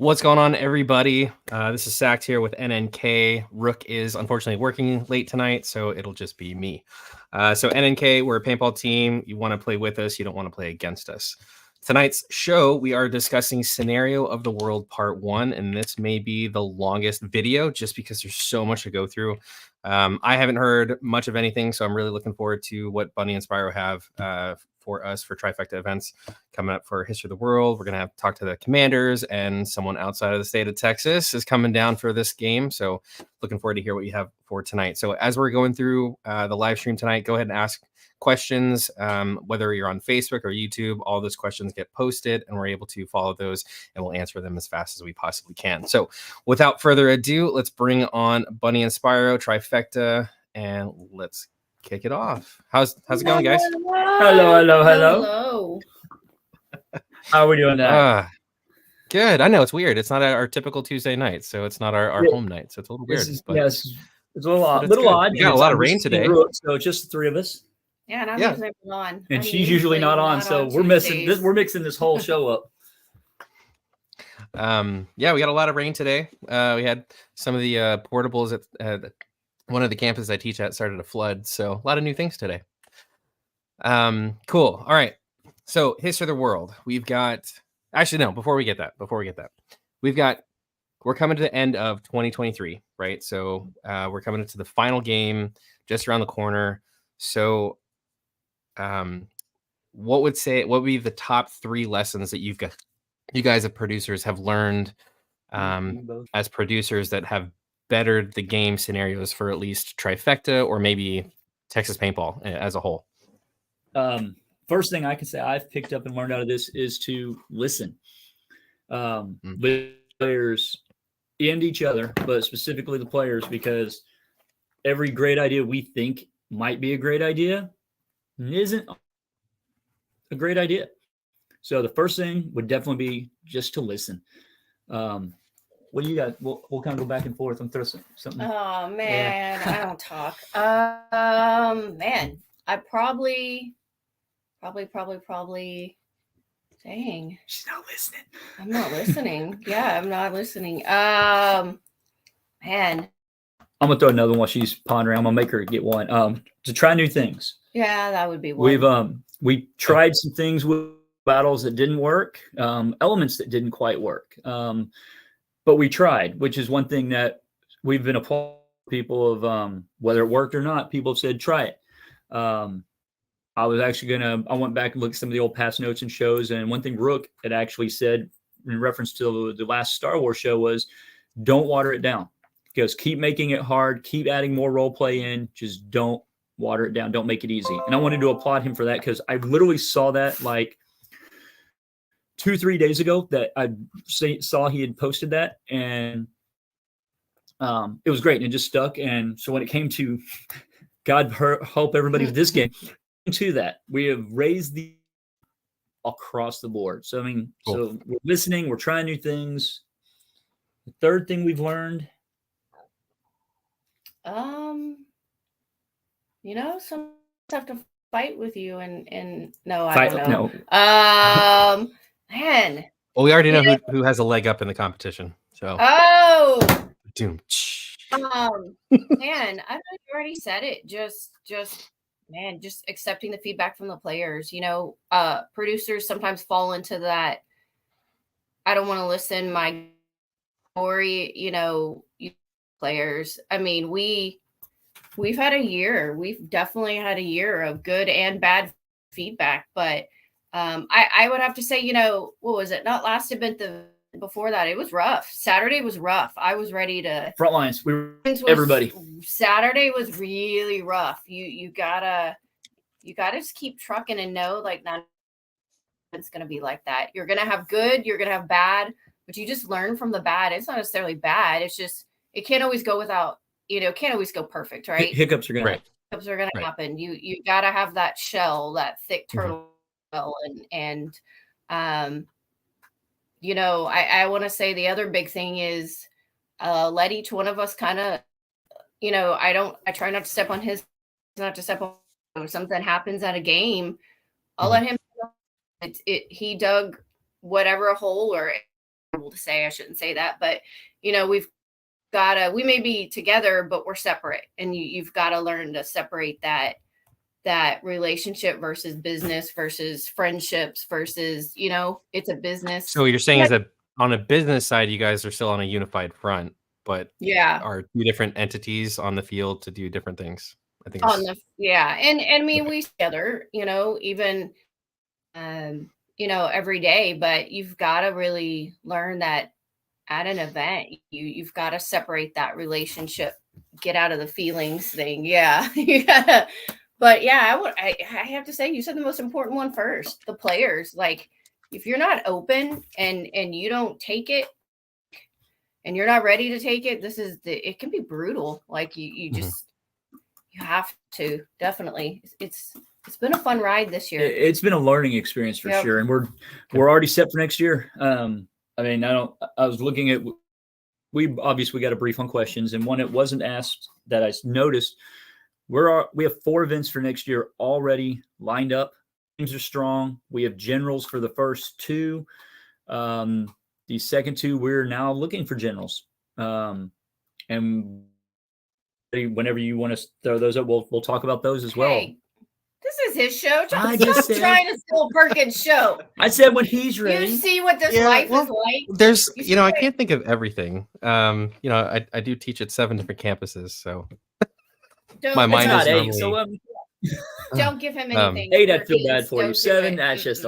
What's going on, everybody? This is Sacked here with NNK. Rook is unfortunately working late tonight, so it'll just be me. So NNK, we're a paintball team. You want to play with us. You don't want to play against us. Tonight's show, we are discussing Scenario of the World Part 1, and this may be the longest video just because there's so much to go through. I haven't heard much of anything, so I'm really looking forward to what Bunny and Spyro have for us for Trifecta events coming up for History of the World. We're going to have to talk to the commanders, and someone outside of the state of Texas is coming down for this game. So looking forward to hear what you have for tonight. So as we're going through the live stream tonight, go ahead and ask questions, whether you're on Facebook or YouTube. All those questions get posted and we're able to follow those, and we'll answer them as fast as we possibly can. So without further ado, let's bring on Bunny and Spyro Trifecta, and let's kick it off. How's it going, guys? Hello. How are we doing that? Good. I know it's weird. It's not our typical Tuesday night, so it's not our home night, so it's a little weird. Yes, it's a little odd. We got a lot of rain today. So just the three of us. Yeah, and I'm usually on. And she's usually not on, so we're missing this. We're mixing this whole show up. Yeah, we got a lot of rain today. We had some of the portables at one of the campuses I teach at started to flood, so a lot of new things today. Cool. All right. So History of the World. We've got before we get that, we're coming to the end of 2023, right? So we're coming into the final game just around the corner. So what would be the top 3 lessons that you guys as producers have learned as producers that have bettered the game scenarios for at least Trifecta or maybe Texas Paintball as a whole? First thing I can say I've picked up and learned out of this is to listen. Players and each other, but specifically the players, because every great idea we think might be a great idea isn't a great idea. So the first thing would definitely be just to listen. What do you got? We'll kind of go back and forth and throw something. Oh man, I don't talk. Man, I probably. Dang. She's not listening. I'm not listening. Yeah, I'm not listening. Man. I'm gonna throw another one while she's pondering. I'm gonna make her get one. To try new things. Yeah, that would be one. We tried some things with battles that didn't work, elements that didn't quite work. But we tried, which is one thing that we've been applauding people of whether it worked or not. People have said, try it. I went back and looked at some of the old past notes and shows. And one thing Brook had actually said in reference to the last Star Wars show was, don't water it down. Because keep making it hard, keep adding more role play in, just don't water it down. Don't make it easy. And I wanted to applaud him for that because I literally saw that like 2-3 days ago that I saw he had posted that, and it was great and it just stuck. And so when it came to God help everybody with this game, to that we have raised the across the board. So I mean, cool. So we're listening, we're trying new things. The third thing we've learned, some have to fight with you and no, I don't know. No. Man. Well, we already know who has a leg up in the competition. So Doom. Man, I know you already said it. Just accepting the feedback from the players. Producers sometimes fall into that. I don't want to listen. My story, players. I mean, we've had a year. We've definitely had a year of good and bad feedback. But I would have to say, what was it? Not last event, before that, it was rough. Saturday was rough. I was ready to front lines. Everybody. Saturday was really rough. You gotta just keep trucking and know like not it's gonna be like that. You're gonna have good, you're gonna have bad, but you just learn from the bad. It's not necessarily bad. It's just it can't always go without. Can't always go perfect, right? Hiccups are gonna happen. You gotta have that shell, that thick turtle shell, and I want to say the other big thing is let each one of us kind of, I try not to step on his, not to step on. If something happens at a game, I'll let him. He dug whatever hole or to say, I shouldn't say that, but we may be together, but we're separate, and you've got to learn to separate that relationship versus business versus friendships versus, it's a business. So what you're saying is that on a business side, you guys are still on a unified front, but are two different entities on the field to do different things. I think and I mean, we together, even every day, but you've got to really learn that at an event, you've got to separate that relationship, get out of the feelings thing. Yeah. You gotta, but yeah, I have to say, you said the most important one first, the players. Like, if you're not open and you don't take it, and you're not ready to take it, it can be brutal. Like, you just, you have to, definitely. It's been a fun ride this year. It's been a learning experience for sure. And we're already set for next year. I mean, I was looking at, we obviously got a brief on questions, and one that wasn't asked that I noticed, we have 4 events for next year already lined up. Teams are strong. We have generals for the first 2. The second 2, we're now looking for generals. And whenever you want to throw those up, we'll talk about those as well. This is his show. Stop trying to steal Perkins' show. I said when he's ready. You see what this life is like. There's, I can't think of everything. I do teach at 7 different campuses, so my mind is 8. So don't give him anything. 8, I feel bad for you. 7, that's just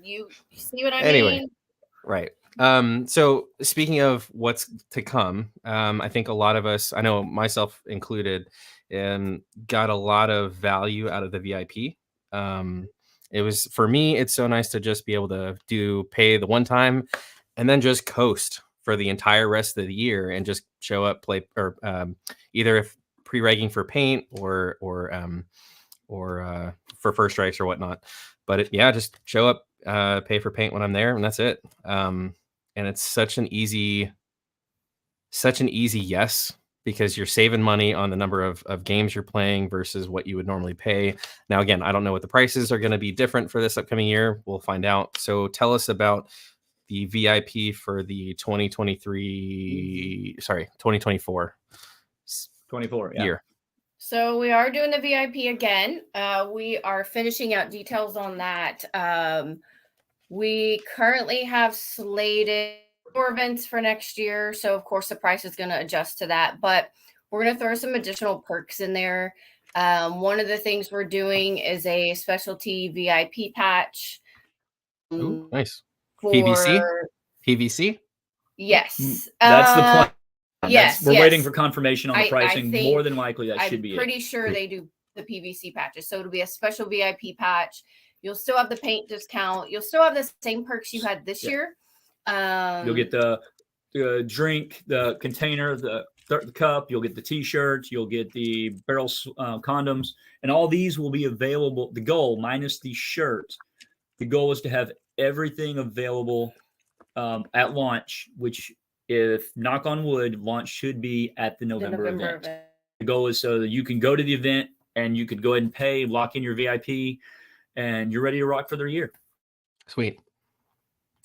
you see what I mean? Right. So speaking of what's to come, I think a lot of us, I know myself included, got a lot of value out of the VIP. It was, for me, it's so nice to just be able to pay the one time and then just coast for the entire rest of the year and just show up, play, or either if pre-regging for paint or for first strikes or whatnot. But just show up, pay for paint when I'm there, and that's it. And it's such an easy yes, because you're saving money on the number of games you're playing versus what you would normally pay. Now, again, I don't know what the prices are going to be different for this upcoming year. We'll find out. So tell us about the VIP for the 2024 year. So we are doing the VIP again. We are finishing out details on that. We currently have slated 4 events for next year. So of course the price is going to adjust to that, but we're going to throw some additional perks in there. One of the things we're doing is a specialty VIP patch. Ooh, nice. PVC? Yes. That's the point. Yes. We're waiting for confirmation on the pricing. More than likely that should be it. I'm pretty sure they do the PVC patches. So it'll be a special VIP patch. You'll still have the paint discount. You'll still have the same perks you had this year. You'll get the drink, the container, the cup. You'll get the T-shirts. You'll get the barrels, condoms, and all these will be available. The goal, minus the shirt, the goal is to have everything available at launch. Which, if knock on wood, launch should be at the November event. The goal is so that you can go to the event and you could go ahead and pay, lock in your VIP, and you're ready to rock for the year. Sweet.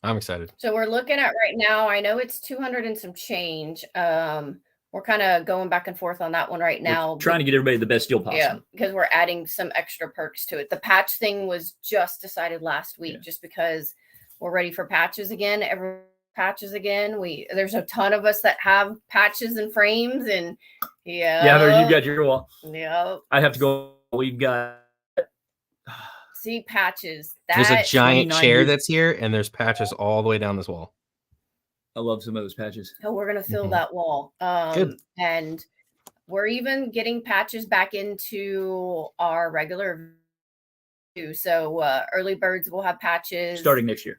I'm excited. So we're looking at right now, I know it's 200 and some change. We're kind of going back and forth on that one right now. We're trying to get everybody the best deal possible. Yeah, because we're adding some extra perks to it. The patch thing was just decided last week, just because we're ready for patches again. There's a ton of us that have patches and frames, and there you got your wall. Yeah. I have to go. We've got patches. There's a giant chair that's here, and there's patches all the way down this wall. I love some of those patches. Oh, we're gonna fill that wall. Good. And we're even getting patches back into our regular too. So early birds will have patches starting next year.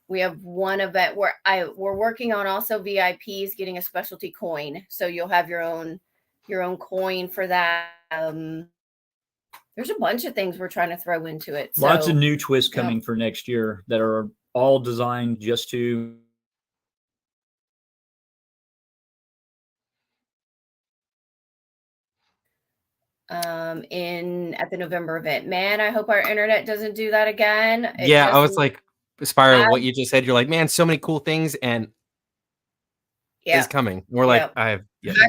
We have one event where we're working on also VIPs getting a specialty coin. So you'll have your own coin for that. There's a bunch of things we're trying to throw into it. Lots of new twists coming for next year that are all designed just to at the November event. Man, I hope our internet doesn't do that again. I was like, spiral what you just said. You're like, man, so many cool things, and is coming. We're like,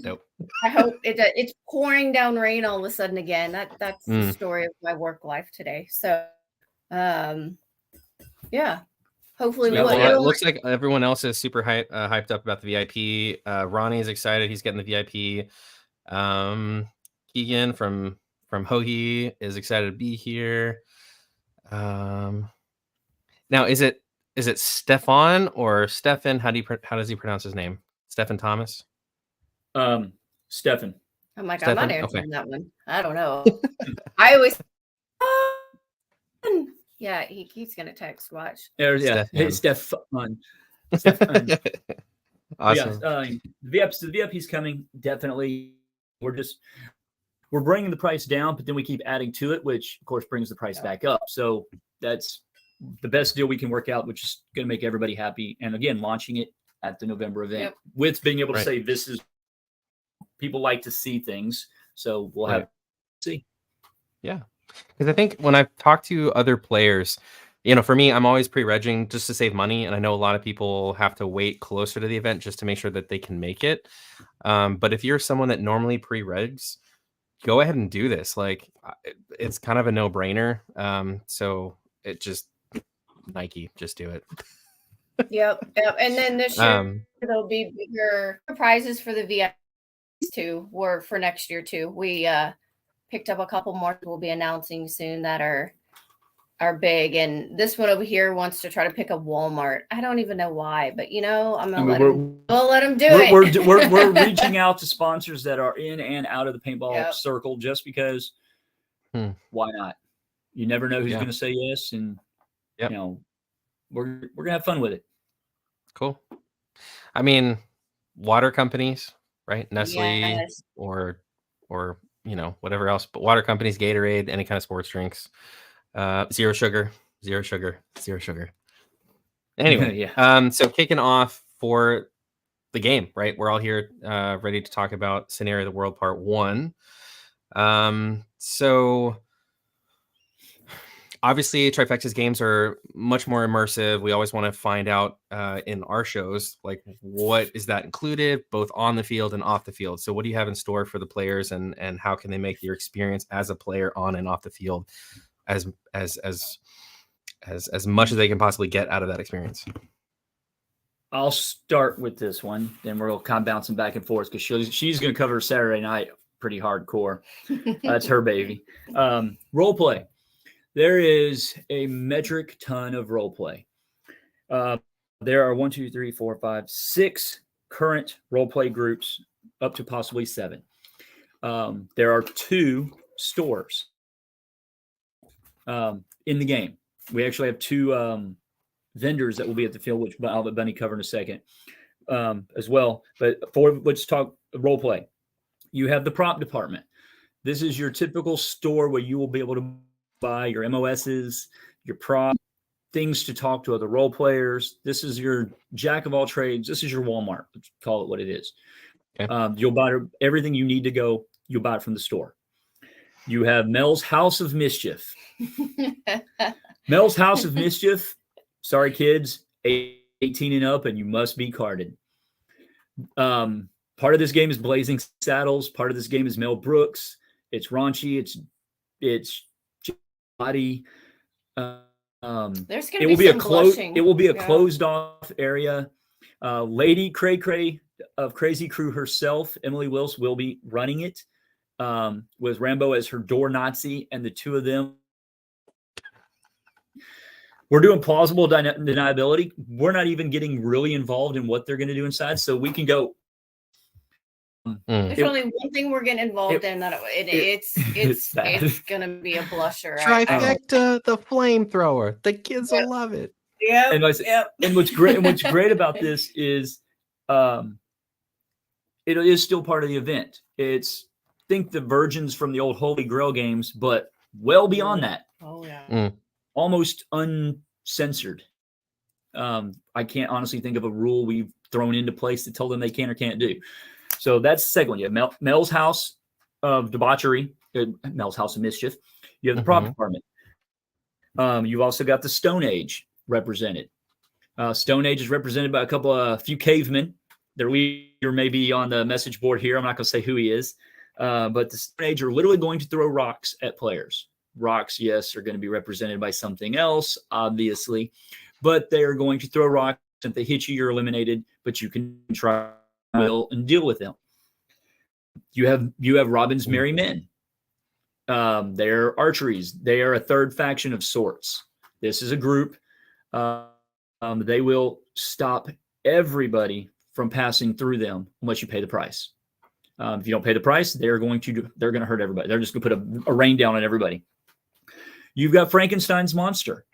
nope. I hope it's pouring down rain all of a sudden again. That's the story of my work life today. So, yeah. Hopefully, it looks like everyone else is super hyped up about the VIP. Ronnie is excited; he's getting the VIP. Keegan from Hoagie is excited to be here. Now, is it Stefan or Stefan? How does he pronounce his name? Stefan Thomas. Stefan. I'm like, Stefan? I'm not answering that one. I don't know. I always. Yeah, he's gonna text. Watch. Yeah, hey, Stefan. Stefan. Awesome. Yeah, the VIP's coming. Definitely. We're bringing the price down, but then we keep adding to it, which of course brings the price back up. So that's the best deal we can work out, which is going to make everybody happy. And again, launching it at the November event with being able to say this is. People like to see things, so we'll have to see. Yeah. Because I think when I've talked to other players, for me, I'm always pre-regging just to save money. And I know a lot of people have to wait closer to the event just to make sure that they can make it. But if you're someone that normally pre-regs, go ahead and do this. Like, it's kind of a no-brainer. So it just, Nike, just do it. Yep. And then this year, there'll be bigger prizes for the VIP too, or for next year too. We picked up a couple more we'll be announcing soon that are big, and this one over here wants to try to pick up Walmart. I don't even know why, but I'm gonna let him do it. We're reaching out to sponsors that are in and out of the paintball circle just because why not? You never know who's going to say yes, and we're gonna have fun with it. Cool. I mean, water companies, right? Nestle or whatever else, but water companies, Gatorade, any kind of sports drinks, zero sugar. Anyway, so kicking off for the game, right? We're all here ready to talk about Scenario of the World Part 1. So obviously, Trifecta's games are much more immersive. We always want to find out in our shows, like, what is that included, both on the field and off the field. So what do you have in store for the players, and how can they make your experience as a player on and off the field as much as they can possibly get out of that experience? I'll start with this one, then we'll kind of bouncing back and forth because she's going to cover Saturday night pretty hardcore. That's her baby. Role play. There is a metric ton of role play. There are 6 current role play groups, up to possibly 7. There are 2 stores in the game. We actually have 2 vendors that will be at the field, which I'll let Bunny cover in a second as well. But let's talk role play. You have the prop department. This is your typical store where you will be able to buy your MOSs, your prop, things to talk to other role players. This is your jack of all trades. This is your Walmart. Let's call it what it is. Okay. You'll buy everything you need to go. You'll buy it from the store. You have Mel's House of Mischief. Mel's House of Mischief. Sorry, kids, 18 and up, and you must be carded. Part of this game is Blazing Saddles. Part of this game is Mel Brooks. It's raunchy. It's body. There's going to be some blushing. It will be a closed off area. Lady Cray Cray of Crazy Crew herself, Emily Wills, will be running it with Rambo as her door Nazi, and the 2 of them. We're doing plausible deniability. We're not even getting really involved in what they're going to do inside, so we can go. There's only one thing we're getting involved in that it's going to be a blusher. Trifecta, the flamethrower. The kids will love it. Yeah. And what's great about this is, it is still part of the event. It's think the virgins from the old Holy Grail games, but well beyond that. Oh yeah. Almost uncensored. I can't honestly think of a rule we've thrown into place to tell them they can or can't do. So that's the second one. You have Mel's House of Debauchery, Mel's House of Mischief. You have the prop department. You've also got the Stone Age. represented. Stone Age is represented by a few cavemen. Their leader may be on the message board here. I'm not going to say who he is. But the Stone Age are literally going to throw rocks at players. Rocks, yes, are going to be represented by something else, obviously. But they are going to throw rocks. If they hit you, you're eliminated. But you can try and deal with them. You have Robin's Merry Men. They're archeries. They are a third faction of sorts. This is a group. They will stop everybody from passing through them unless you pay the price. If you don't pay the price, they're going to hurt everybody. They're just going to put a rain down on everybody. You've got Frankenstein's monster.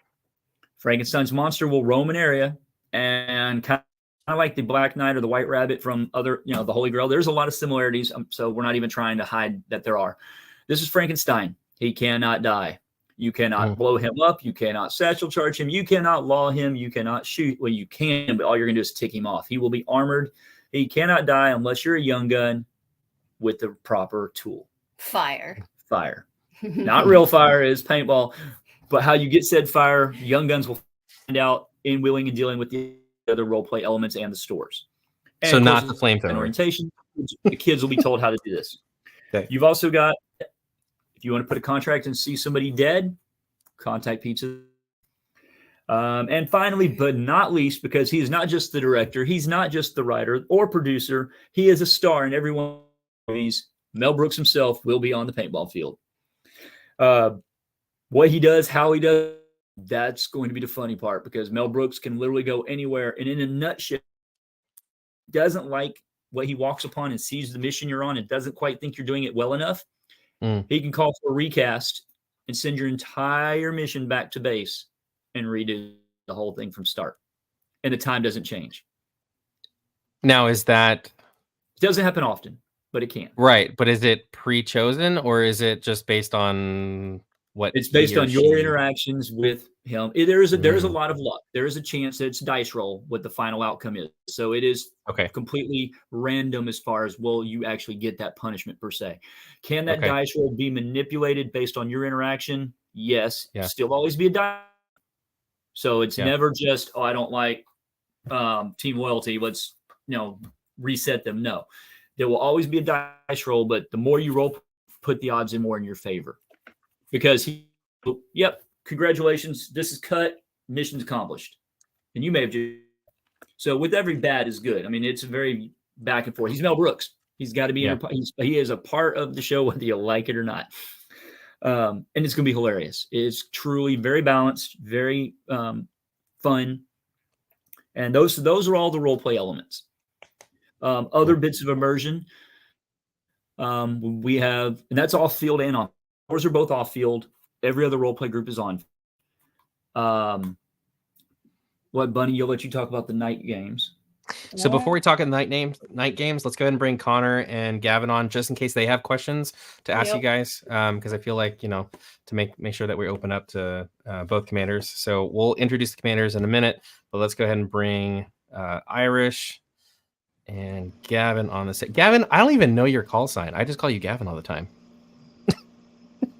Frankenstein's monster will roam an area and kind of like the Black Knight or the White Rabbit from other, the Holy Grail. There's a lot of similarities, so we're not even trying to hide that there are. This is Frankenstein. He cannot die. You cannot blow him up. You cannot satchel charge him. You cannot law him. You cannot shoot. Well, you can, but all you're going to do is tick him off. He will be armored. He cannot die unless you're a young gun with the proper tool. Fire. Not real fire, is paintball. But how you get said fire, young guns will find out in wheeling and dealing with the other role play elements and the stores. And so not the flamethrower. Orientation. The kids will be told how to do this. Okay. You've also got, if you want to put a contract and see somebody dead, contact Pizza. And finally, but not least, because he is not just the director, he's not just the writer or producer, he is a star in every one of these. Mel Brooks himself will be on the paintball field. What he does, how he does, that's going to be the funny part, because Mel Brooks can literally go anywhere, and in a nutshell, doesn't like what he walks upon and sees the mission you're on and doesn't quite think you're doing it well enough. He can call for a recast and send your entire mission back to base and redo the whole thing from start. And the time doesn't change. Now, is that... It doesn't happen often, but it can. Right. But is it pre-chosen, or is it just based on what... It's based on your interactions with him. There is a lot of luck. There is a chance that it's dice roll what the final outcome is. So it is completely random as far as, will you actually get that punishment per se? Can that dice roll be manipulated based on your interaction? Yes. Yeah. Still always be a die. So it's never just, I don't like team loyalty. Let's, reset them. No. There will always be a dice roll, but the more you roll, put the odds in more in your favor. Because congratulations, this is cut, mission's accomplished. And you may have just... So with every bad is good. I mean, it's a very back and forth. He's Mel Brooks. He's got to be he is a part of the show, whether you like it or not. And it's going to be hilarious. It's truly very balanced, very fun. And those are all the role play elements. Other bits of immersion. We have, and that's off field and on. Ours are both off field. Every other role play group is on. Bunny, you'll let you talk about the night games. So before we talk at night games, let's go ahead and bring Connor and Gavin on, just in case they have questions to ask you guys. Because I feel like, to make sure that we open up to both commanders. So we'll introduce the commanders in a minute, but let's go ahead and bring Irish and Gavin on the set. Gavin, I don't even know your call sign. I just call you Gavin all the time.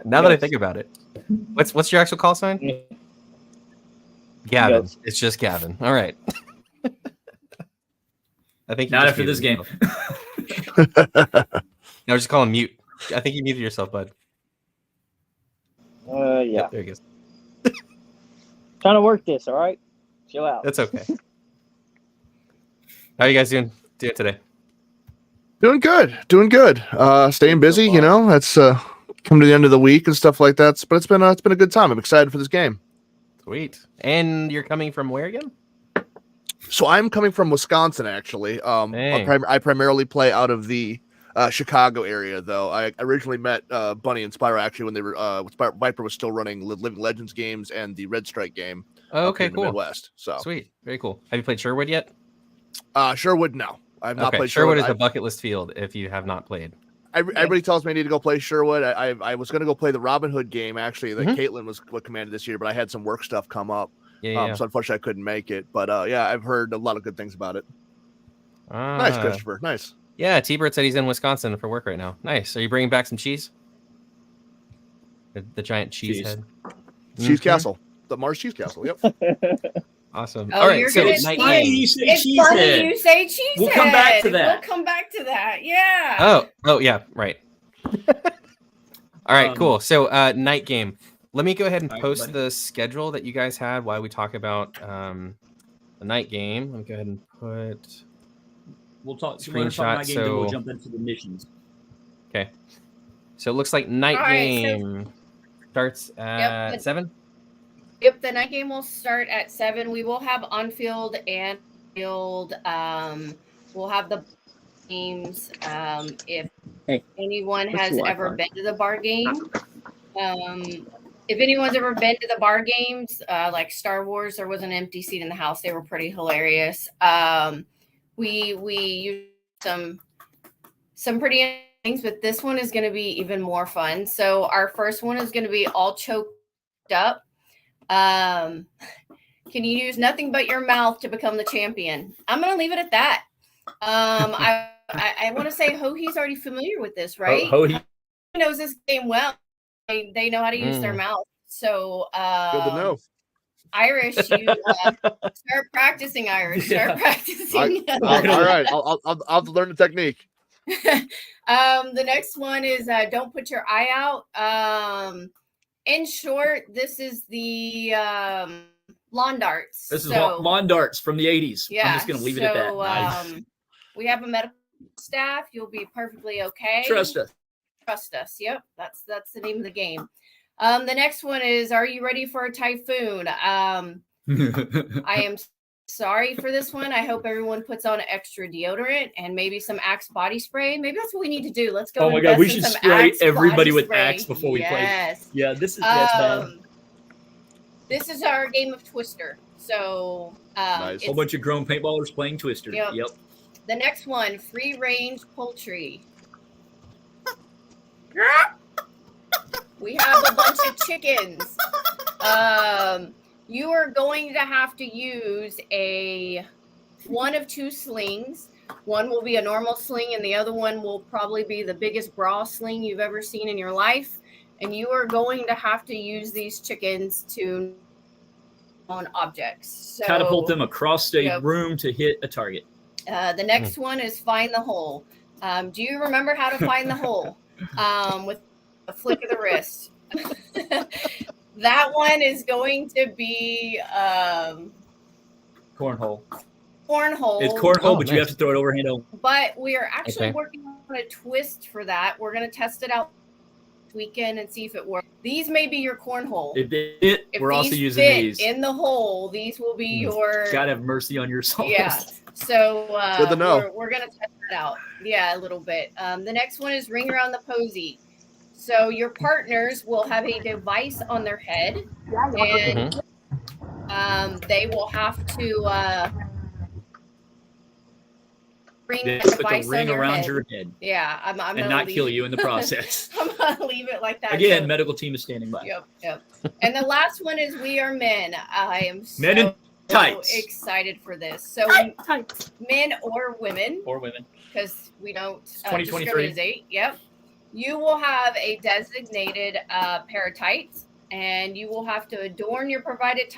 Now that I think about it, what's your actual call sign? Gavin. Yes. It's just Gavin. All right. I think not after this game. No, just call him mute. I think you muted yourself, bud. Yeah. Yep, there he goes. Trying to work this, all right? Chill out. That's okay. How are you guys doing today? Doing good. Staying busy, that's coming to the end of the week and stuff like that. But it's been a good time. I'm excited for this game. Sweet. And you're coming from where again? So I'm coming from Wisconsin, actually. I primarily play out of the Chicago area, though. I originally met Bunny and Spyro actually when they were Viper was still running Living Legends games and the Red Strike game. Oh, okay, cool. In the Midwest. So sweet, very cool. Have you played Sherwood yet? Sherwood, no. I've not played Sherwood. Sherwood is a bucket list field if you have not played. Everybody tells me I need to go play Sherwood. I was going to go play the Robin Hood game, actually, that Caitlin was what commanded this year, but I had some work stuff come up. So unfortunately I couldn't make it. But I've heard a lot of good things about it. Nice, Christopher. Nice. Yeah, T-Bird said he's in Wisconsin for work right now. Nice. Are you bringing back some cheese? The giant cheese head? Cheese Castle. the Mars Cheese Castle. Yep. Awesome. Oh, All right, you're so gonna night see game. You say It's funny cheesehead. you say cheesehead. We'll come back to that. We'll come back to that. Yeah. Oh yeah, right. All right, cool. So night game. Let me go ahead and All right, post buddy. the schedule that you guys had while we talk about the night game. Let me go ahead and put. We'll talk. Screenshot, Night game, then we'll so- jump into the missions. Okay. So it looks like night All right, so- game starts at but- 7. Yep, the night game will start at 7. We will have on-field and field. We'll have the games. If anyone what's has the ever Wi-Fi? been to the bar game, if anyone's ever been to the bar games, like Star Wars, there was an empty seat in the house. They were pretty hilarious. We used some pretty things, but this one is going to be even more fun. So our first one is going to be all choked up. Can you use nothing but your mouth to become the champion? I'm going to leave it at that. I want to say Hohi's already familiar with this, right? Hohi. He knows this game well. They know how to use their mouth. So Good to know. Irish, you start practicing Irish. Start practicing. All right. I'll have to learn the technique. The next one is don't put your eye out. In short, this is the lawn darts. This is lawn darts from the 80s. Yeah, I'm just going to leave it at that. Nice. We have a medical staff. You'll be perfectly okay. Trust us. Trust us. Yep, that's the name of the game. The next one is, are you ready for a typhoon? I am sorry for this one. I hope everyone puts on extra deodorant and maybe some Axe body spray. Maybe that's what we need to do. Let's go. Oh my God, we invest in should some spray Axe everybody body with spray. Axe before we play. Yes. Yeah, that's bad. This is our game of Twister. So Nice. A whole bunch of grown paintballers playing Twister. Yep. Yep. the next one, free range poultry. We have a bunch of chickens. You are going to have to use one of two slings. One will be a normal sling, and the other one will probably be the biggest bra sling you've ever seen in your life. And you are going to have to use these chickens to on objects. So, catapult them across a room to hit a target. The next one is find the hole. Do you remember how to find the hole? With a flick of the wrist. That one is going to be Cornhole. cornhole. It's cornhole, but nice. you have to throw it overhand. But we are actually Okay. working on a twist for that. We're going to test it out this weekend and see if it works. These may be your cornhole. If we're also these using fit these. in the hole. These will be your. God have mercy on your souls. Yeah. So Good to know. we're going to test it out. Yeah, a little bit. The next one is ring around the posy. So your partners will have a device on their head, and they will have to bring They that put device the ring on your around head. your head Yeah, I'm and gonna not leave kill it. you in the process. I'm gonna leave it like that. Again, So- medical team is standing by. Yep. And the last one is we are men. I am Men in tights. excited for this. So men or women, Or women. because we don't 2023. discriminate. Yep. You will have a designated pair of tights, and you will have to adorn your provided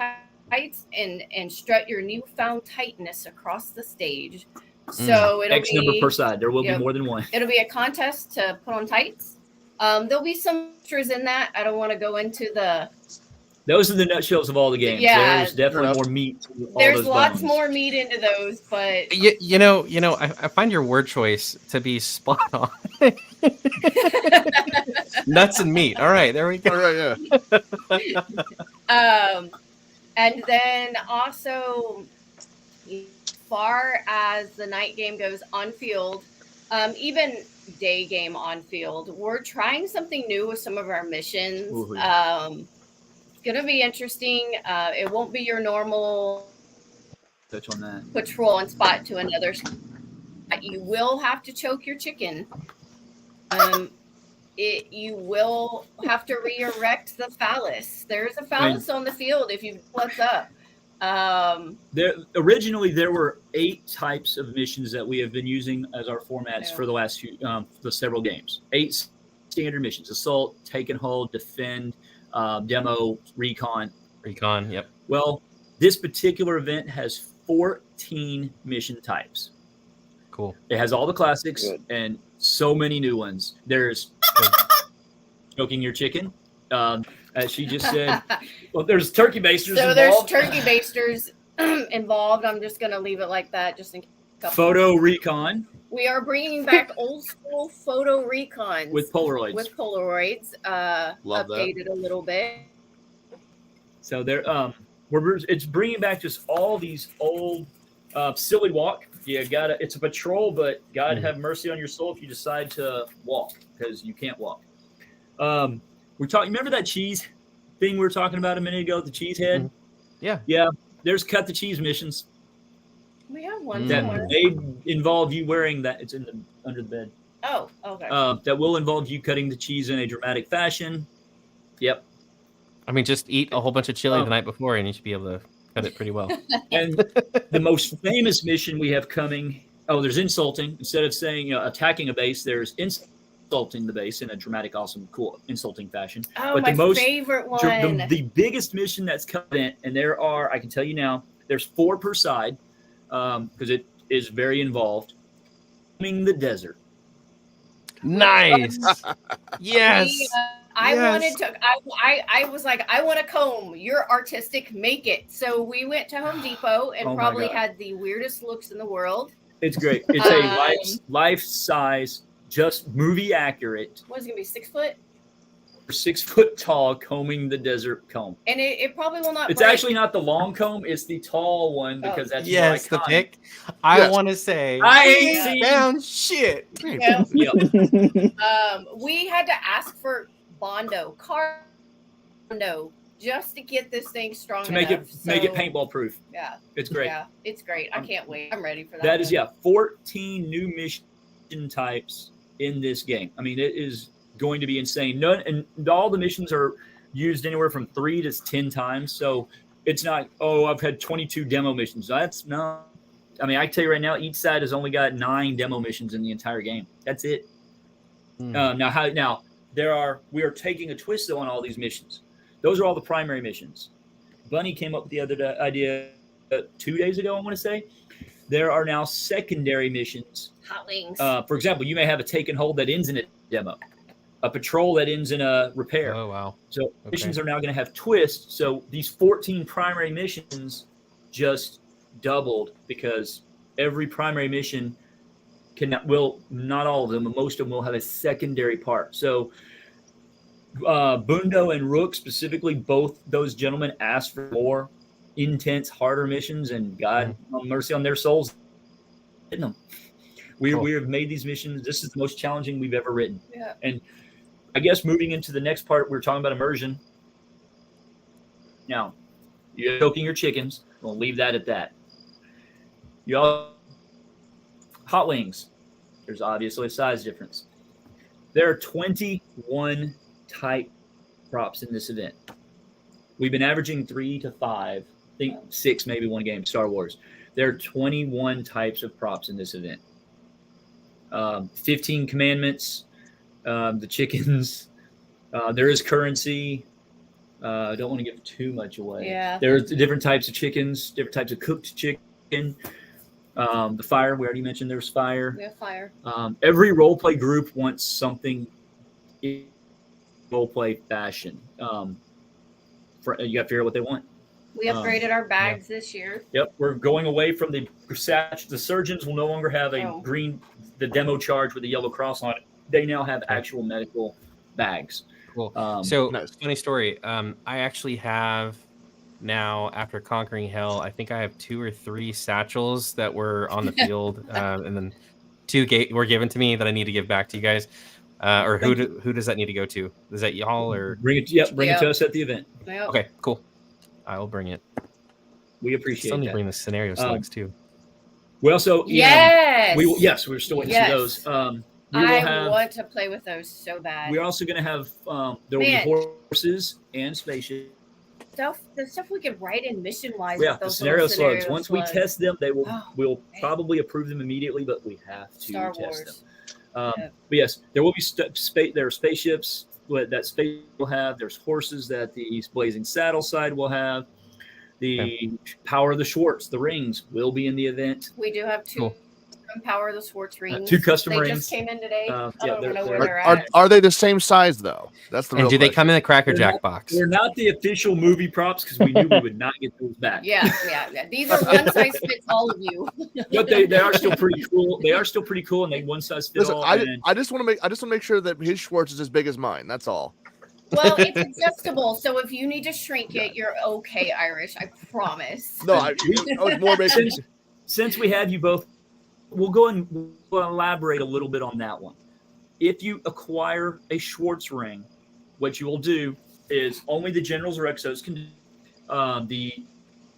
tights and strut your newfound tightness across the stage. So it'll X be number per side. There will Yep. be more than one. It'll be a contest to put on tights. There'll be some extras in that. I don't want to go into the. Those are the nutshells of all the games. Yeah. There's definitely more meat to all There's those lots bones. more meat into those, but You know, I find your word choice to be spot on. Nuts and meat. All right, there we All go. right, yeah. and then also, as far as the night game goes on field, even day game on field, we're trying something new with some of our missions. Ooh. It's gonna be interesting. It won't be your normal Touch on that. patrol and spot to another spot. You will have to choke your chicken. You will have to re-erect the phallus. There's a phallus on the field if you what's up. Originally, there were 8 types of missions that we have been using as our formats for the last few, the several games. 8 standard missions: assault, take and hold, defend, demo, recon. Recon. Yep. Well, this particular event has 14 mission types. Cool. It has all the classics Good. and so many new ones. There's choking your chicken. As she just said, well, there's turkey basters So involved. there's turkey basters involved. I'm just going to leave it like that just in case. Photo recon We are bringing back old school photo recons with Polaroids. Love updated a little bit. So there, it's bringing back just all these old silly walk. It's a patrol, but God have mercy on your soul if you decide to walk, because you can't walk. Remember that cheese thing we were talking about a minute ago, the cheese head? Yeah. There's cut the cheese missions We have one that somewhere. may involve you wearing that. It's under the bed. Oh, okay. That will involve you cutting the cheese in a dramatic fashion. Yep. I mean, just eat a whole bunch of chili the night before, and you should be able to cut it pretty well. And the most famous mission we have coming. Oh, there's insulting. Instead of saying attacking a base, there's insulting the base in a dramatic, awesome, cool, insulting fashion. Oh, but my the most favorite one. the biggest mission that's coming, and there are, I can tell you now, there's 4 per side, because it is very involved. Roaming the desert. Nice. Yes. I Yes. wanted to. I was like, I want a comb. You're artistic. Make it. So we went to Home Depot and Oh my probably God. had the weirdest looks in the world. It's great. It's a life size, just movie accurate, What is it gonna be, 6 foot? 6 foot tall combing the desert comb. And it probably will not. It's break. actually not the long comb; it's the tall one because that's Yes, more the iconic. pick. I Yes. want to say I we ain't seen- found shit. Yeah. Yep. We had to ask for Bondo, just to get this thing strong To make enough. it So, paintball proof. Yeah, It's great. Yeah, it's great. I can't wait. I'm ready for that. That is one. 14 new mission types in this game. I mean, it is going to be insane. And all the missions are used anywhere from 3 to 10 times. So it's not, I've had 22 demo missions. That's no. I mean, I can tell you right now, each side has only got 9 demo missions in the entire game. That's it. Now we are taking a twist though on all these missions. Those are all the primary missions. Bunny came up with the other idea 2 days ago, I want to say. There are now secondary missions. Hot wings. For example, you may have a take and hold that ends in a demo, a patrol that ends in a repair. Oh wow. So missions are now going to have twists. So these 14 primary missions just doubled because every primary mission not all of them, but most of them will have a secondary part. So Bundo and Rook specifically, both those gentlemen asked for more intense, harder missions, and God have mercy on their souls. Written them. We have made these missions. This is the most challenging we've ever written. Yeah. And I guess moving into the next part, we're talking about immersion. Now, you're cooking your chickens. We'll leave that at that. Hot wings. There's obviously a size difference. There are 21 type props in this event. We've been averaging 3 to 5, I think 6, maybe one game, Star Wars. There are 21 types of props in this event. 15 commandments, the chickens. There is currency. I don't want to give too much away. Yeah. There are different types of chickens, different types of cooked chicken. The fire, we already mentioned there's fire. We have fire. Every role play group wants something in role play fashion. You got to figure out what they want. We upgraded our bags this year. Yep, we're going away from the surgeons will no longer have a green, the demo charge with the yellow cross on it. They now have actual medical bags. Cool. Nice. Funny story. I actually have now, after conquering hell, I think I have 2 or 3 satchels that were on the field, and then 2 were given to me that I need to give back to you guys. Or who does that need to go to? Is that y'all or bring it? Yep, bring it to us at the event. Yep. Okay, cool. I will bring it. We appreciate Still need that. to bring the scenario slugs too. We also Yes. we're still waiting to see those. We will I want to play with those so bad. We're also going to have there will be horses and spaceships. The stuff we could write in mission wise. Yeah, with the those scenario little slugs. Once we test them, we'll man. probably approve them immediately, but we have to Star test Wars. them. But yes, there will be there are spaceships. that space will have. There's horses that the Blazing Saddle side will have. The Power of the Schwartz, the rings, will be in the event. We do have two Power of the Schwartz rings. 2 custom they rings. Just came in today. I yeah, don't know where they're they're at. Are they the same size though? That's the real And do they come question. in the Cracker Jack box? They're not the official movie props because we knew we would not get those back. Yeah. These are one size fits all of you. But they are still pretty cool. They are still pretty cool, and they one size fit Listen, all. I just want to make sure that his Schwartz is as big as mine. That's all. Well, it's adjustable, so if you need to shrink it, you're okay, Irish. I promise. No, I was more making. Since we have you both, we'll elaborate a little bit on that one. If you acquire a Schwartz ring, what you will do is only the generals or exos can.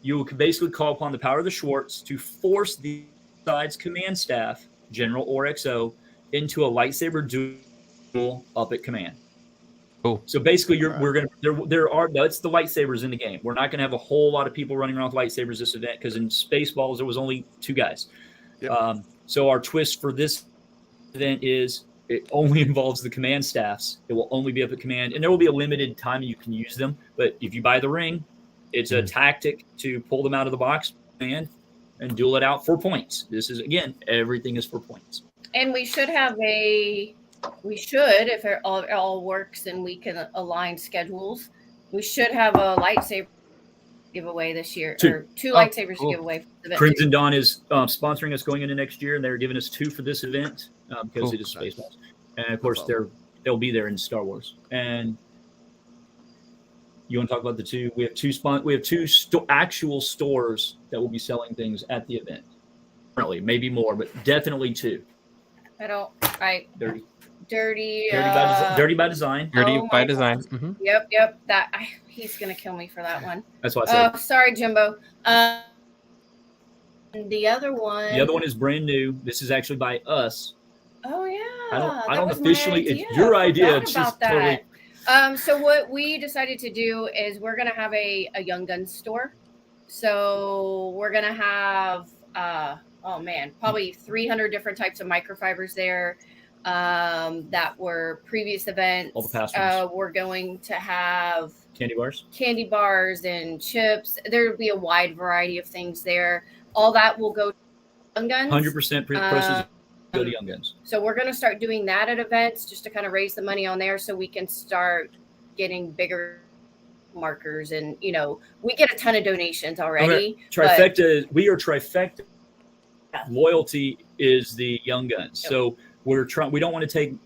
You can basically call upon the power of the Schwartz to force the side's command staff, general or XO, into a lightsaber duel up at command. Cool. So basically, it's the lightsabers in the game. We're not going to have a whole lot of people running around with lightsabers this event because in Spaceballs there was only 2 guys. Yep. So our twist for this event is it only involves the command staffs. It will only be up at command, and there will be a limited time you can use them. But if you buy the ring, it's a tactic to pull them out of the box and duel it out for points. This is, again, everything is for points. And we should have if it all works and we can align schedules, we should have a lightsaber giveaway this year. 2. Or 2 lightsabers to give away. For the Crimson Dawn is sponsoring us going into next year, and they're giving us 2 for this event because it is Spaceballs. And, of course, they'll be there in Star Wars. And you want to talk about the 2? We have 2 actual stores that will be selling things at the event. Currently, maybe more, but definitely 2. Dirty by design. Dirty by design. Mm-hmm. Yep. He's gonna kill me for that one. That's what I said. Sorry, Jimbo. The other one. The other one is brand new. This is actually by us. Oh yeah. I don't officially. It's your idea. It's just totally. So what we decided to do is we're gonna have a Young Guns store. So we're gonna have probably 300 different types of microfibers there. That were previous events. All the past ones. We're going to have candy bars and chips. There will be a wide variety of things there. All that will go to Young Guns. 100% proceeds go to Young Guns. So we're going to start doing that at events just to kind of raise the money on there so we can start getting bigger markers. And, we get a ton of donations already. Trifecta, we are Trifecta. Loyalty is the Young Guns. Yep. So we don't want to take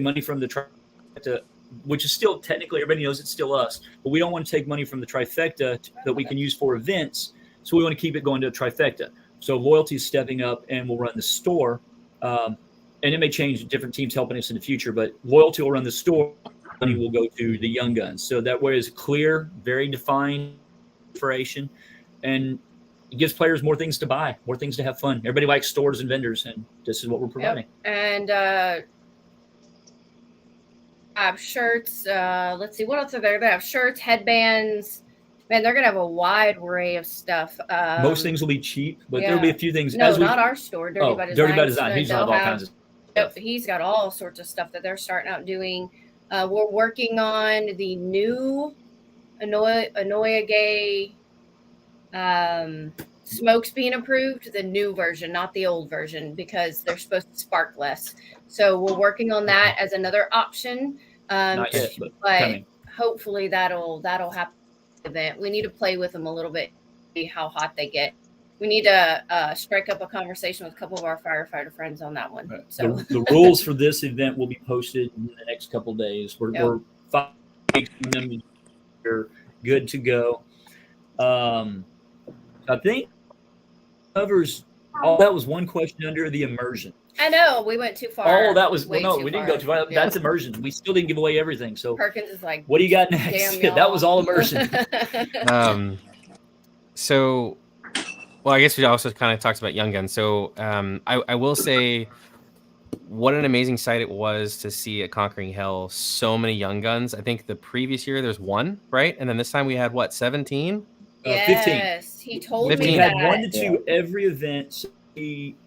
money from the Trifecta, which is still technically, everybody knows it's still us, but we don't want to take money from the Trifecta that we can use for events. So we want to keep it going to a Trifecta. So Loyalty is stepping up and will run the store. And it may change, different teams helping us in the future, but Loyalty will run the store. Money will go to the Young Guns. So that way is clear, very defined information, and it gives players more things to buy, more things to have fun. Everybody likes stores and vendors, and this is what we're providing. Yep. And I have shirts. Let's see, what else are there? They have shirts, headbands. Man, they're going to have a wide array of stuff. Most things will be cheap, but there'll be a few things. No, not our store, Dirty by Design. Dirty by Design. He's got all kinds of stuff. He's got all sorts of stuff that they're starting out doing. We're working on the new Enola Gay smokes being approved, the new version, not the old version, because they're supposed to spark less. So we're working on that as another option. Not yet, but hopefully that'll happen. Event. We need to play with them a little bit, see how hot they get. We need to strike up a conversation with a couple of our firefighter friends on that one. Right. So the rules for this event will be posted in the next couple of days. We're 5 weeks from them. We're good to go. I think covers all. That was one question under the immersion. I know we went too far. Oh, that was we didn't go too far. Yeah. That's immersion. We still didn't give away everything. So Perkins is like, what do you got next? Damn, that was all immersion. So, well, I guess we also kind of talked about Young Guns. So I will say what an amazing sight it was to see at Conquering Hell so many Young Guns. I think the previous year there's 1, right? And then this time we had 17? Yes, 15. He told 15. me We that. had 1 to 2 every event. So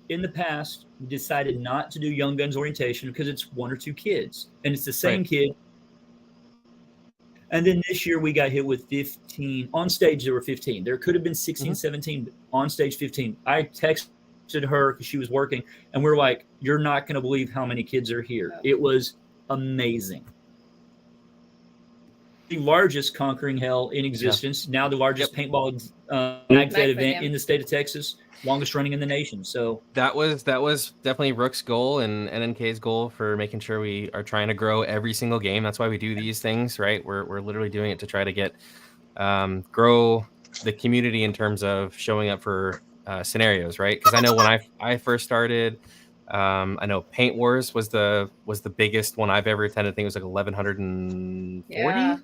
in the past, we decided not to do Young Guns orientation because it's 1 or 2 kids, and it's the same kid And then this year we got hit with 15. On stage, there were 15. There could have been 16, 17, but on stage 15. I texted her because she was working, and we're like, you're not going to believe how many kids are here. It was amazing. The largest Conquering Hell in existence. Now the largest paintball mag fed event in the state of Texas. Longest running in the nation. So that was definitely Rook's goal and NNK's goal for making sure we are trying to grow every single game. That's why we do these things, right? We're literally doing it to try to get grow the community in terms of showing up for scenarios, right? Because I know when I first started, I know Paint Wars was the biggest one I've ever attended. I think it was like 1140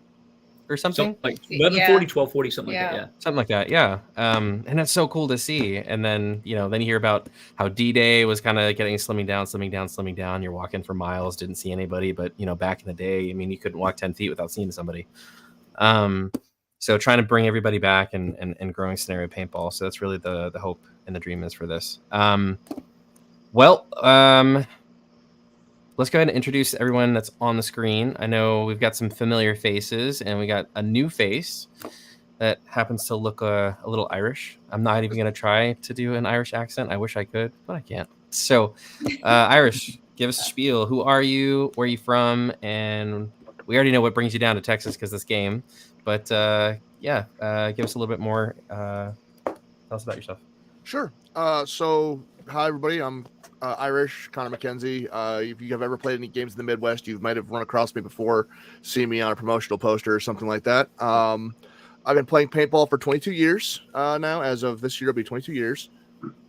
or something like 1140, 1240, something like that. Yeah, something like that. Yeah, and that's so cool to see. And then then you hear about how D-Day was kind of getting slimming down. You're walking for miles, didn't see anybody. But back in the day, I mean, you couldn't walk 10 feet without seeing somebody. So trying to bring everybody back and growing scenario paintball. So that's really the hope and the dream is for this. Let's go ahead and introduce everyone that's on the screen. I know we've got some familiar faces, and we got a new face that happens to look a little Irish. I'm not even going to try to do an Irish accent. I wish I could, but I can't. So, Irish, give us a spiel. Who are you? Where are you from? And we already know what brings you down to Texas because this game. But, give us a little bit more. Tell us about yourself. Sure. So, hi, everybody. I'm Irish, Connor McKenzie. If you have ever played any games in the Midwest, you might have run across me before, seen me on a promotional poster or something like that. I've been playing paintball for 22 years now. As of this year, it'll be 22 years.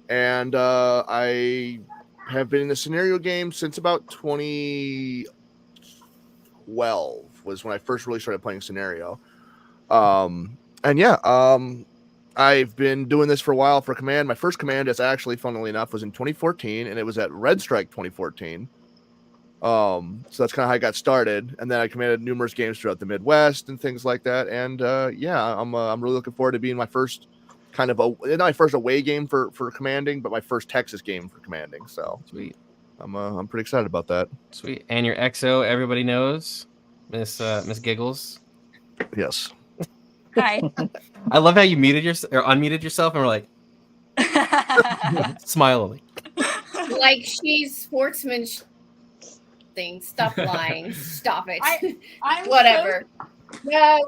And I have been in the scenario game since about 2012 was when I first really started playing scenario. I've been doing this for a while for Command. My first Command, is actually, funnily enough, was in 2014, and it was at Red Strike 2014. So that's kind of how I got started. And then I commanded numerous games throughout the Midwest and things like that. And I'm really looking forward to being my first not my first away game for commanding, but my first Texas game for commanding. So sweet. I'm pretty excited about that. Sweet. And your XO, everybody knows, Miss Giggles. Yes. Hi. I love how you unmuted yourself and we're like smiling. Like she's sportsman thing. Stop lying. Stop it. I'm whatever. No.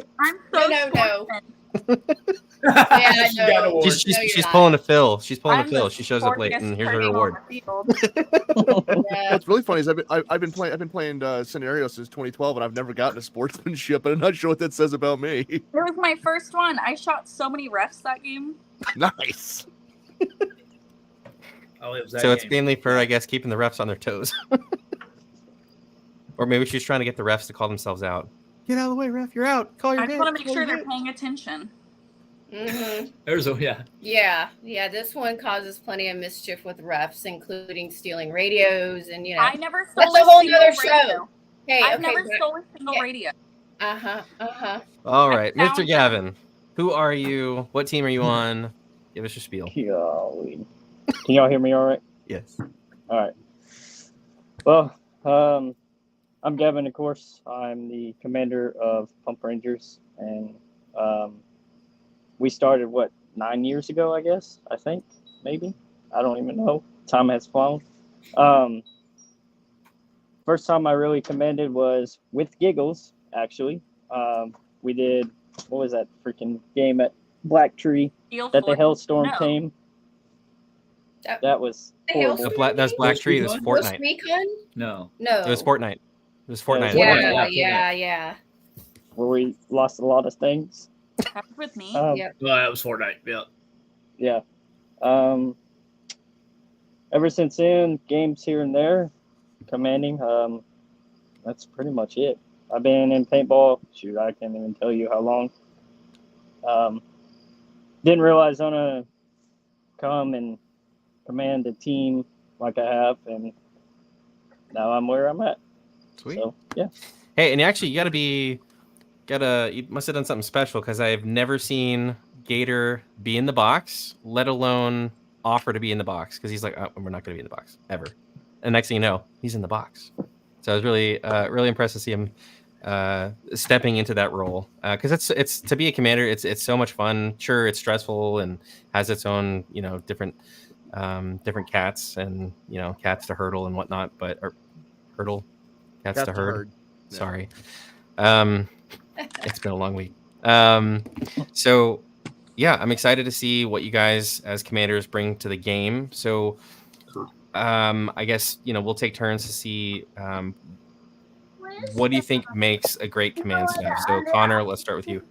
Yeah, no. She's pulling a Phil. She's pulling a Phil. She shows up late, and here's her reward. What's really funny is I've been playing scenario since 2012, and I've never gotten a sportsmanship, and I'm not sure what that says about me. It was my first one. I shot so many refs that game. Nice. It's mainly for, I guess, keeping the refs on their toes. Or maybe she's trying to get the refs to call themselves out. Get out of the way, ref. You're out. Call your I just want to make sure they're paying attention. Mm-hmm. Yeah. This one causes plenty of mischief with refs, including stealing radios and I never stole that's a whole other show. Hey, I've never stole a single radio. All right, Mr. Gavin, who are you? What team are you on? Give us your spiel. Golly. Can y'all hear me all right? Yes. All right. Well, I'm Gavin, of course. I'm the commander of Pump Rangers, and we started, 9 years ago, I guess? I think, maybe? I don't even know. Time has flown. First time I really commanded was with Giggles, actually. We did, what was that freaking game at Black Tree that the Hailstorm came? That was horrible. That was Black Tree. It was Fortnite. No. It was Fortnite. It was Fortnite. Yeah. Where we lost a lot of things. Happened with me. That was Fortnite. Yeah. Ever since then, games here and there, commanding. That's pretty much it. I've been in paintball. Shoot, I can't even tell you how long. Didn't realize I'm gonna come and command a team like I have, and now I'm where I'm at. Sweet. So, yeah. Hey, and actually, you must have done something special because I've never seen Gator be in the box, let alone offer to be in the box, because he's like, oh, we're not going to be in the box ever. And next thing you know, he's in the box. So I was really, really impressed to see him stepping into that role, because it's to be a commander, it's so much fun. Sure, it's stressful and has its own different cats and cats to hurdle and whatnot, but or hurdle cats to herd. Yeah. Sorry, it's been a long week. So yeah, I'm excited to see what you guys as commanders bring to the game. So I guess we'll take turns to see. What do you think makes a great command staff? So Connor, let's start with you.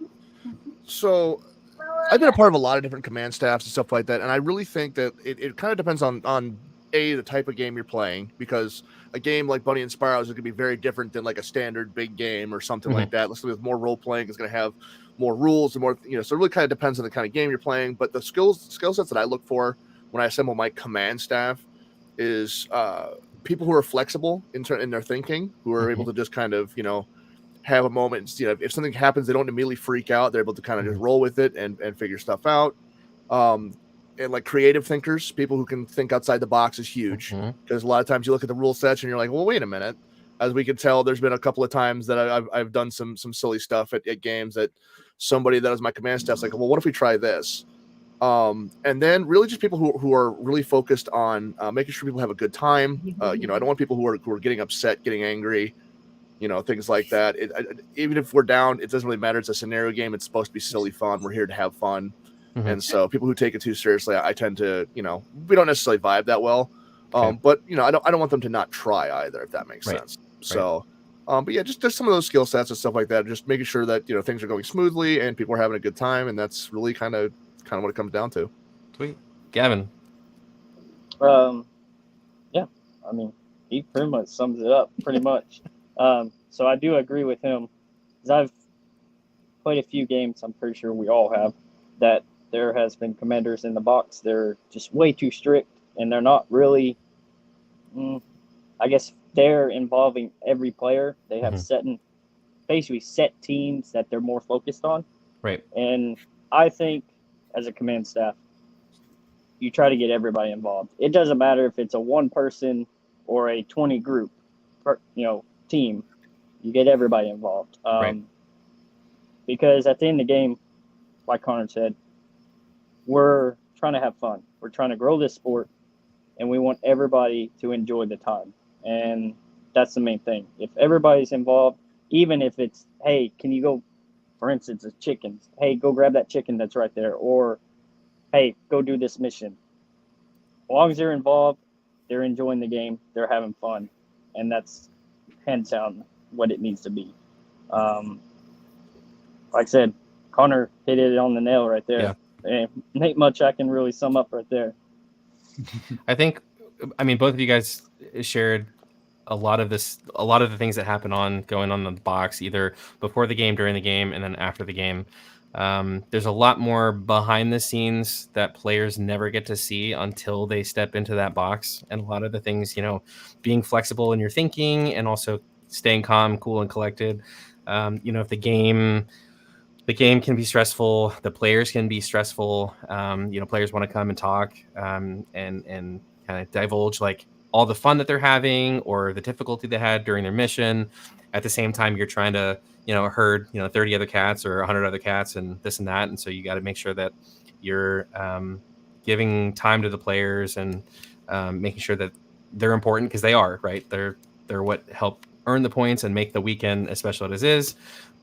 So I've been a part of a lot of different command staffs and stuff like that, and I really think that it kind of depends on the type of game you're playing, because a game like Bunny and Spirals is going to be very different than like a standard big game or something like that. Let's say with more role playing, it's going to have more rules and more, so it really kind of depends on the kind of game you're playing. But the skill sets that I look for when I assemble my command staff is people who are flexible in their thinking, who are able to just kind of have a moment. If something happens, they don't immediately freak out. They're able to kind of just roll with it and figure stuff out. And like creative thinkers, people who can think outside the box is huge, because a lot of times you look at the rule sets and you're like, well, wait a minute. As we can tell, there's been a couple of times that I've done some silly stuff at games that somebody that was my command staff's like, well, what if we try this? And then really just people who are really focused on making sure people have a good time. I don't want people who are getting upset, getting angry, things like that. Even if we're down, it doesn't really matter. It's a scenario game. It's supposed to be silly fun. We're here to have fun. And so people who take it too seriously, I tend to, we don't necessarily vibe that well. But I don't want them to not try either, if that makes sense. So, but yeah, just some of those skill sets and stuff like that, just making sure that, things are going smoothly and people are having a good time. And that's really kind of what it comes down to. Sweet. Gavin. Yeah, I mean, he pretty much sums it up pretty much. So I do agree with him, because I've played a few games, I'm pretty sure we all have, that there has been commanders in the box. They're just way too strict, and they're not really, I guess, they're involving every player. They have basically set teams that they're more focused on. Right. And I think as a command staff, you try to get everybody involved. It doesn't matter if it's a one person or a 20 group, team. You get everybody involved. Because at the end of the game, like Connor said, we're trying to have fun. We're trying to grow this sport, and we want everybody to enjoy the time. And that's the main thing. If everybody's involved, even if it's, hey, can you go, for instance, it's chickens. Hey, go grab that chicken that's right there. Or, hey, go do this mission. As long as they're involved, they're enjoying the game, they're having fun. And that's hands down what it needs to be. Like I said, Connor hit it on the nail right there. Yeah. Ain't much I can really sum up right there. I think, both of you guys shared a lot of the things that happen going on in the box, either before the game, during the game, and then after the game. There's a lot more behind the scenes that players never get to see until they step into that box. And a lot of the things, being flexible in your thinking and also staying calm, cool, and collected. If the game can be stressful, the players can be stressful. Players want to come and talk and kind of divulge like all the fun that they're having or the difficulty they had during their mission. At the same time, you're trying to herd 30 other cats or 100 other cats and this and that, and so you got to make sure that you're giving time to the players and making sure that they're important, because they are, right. They're what help earn the points and make the weekend as special as it is,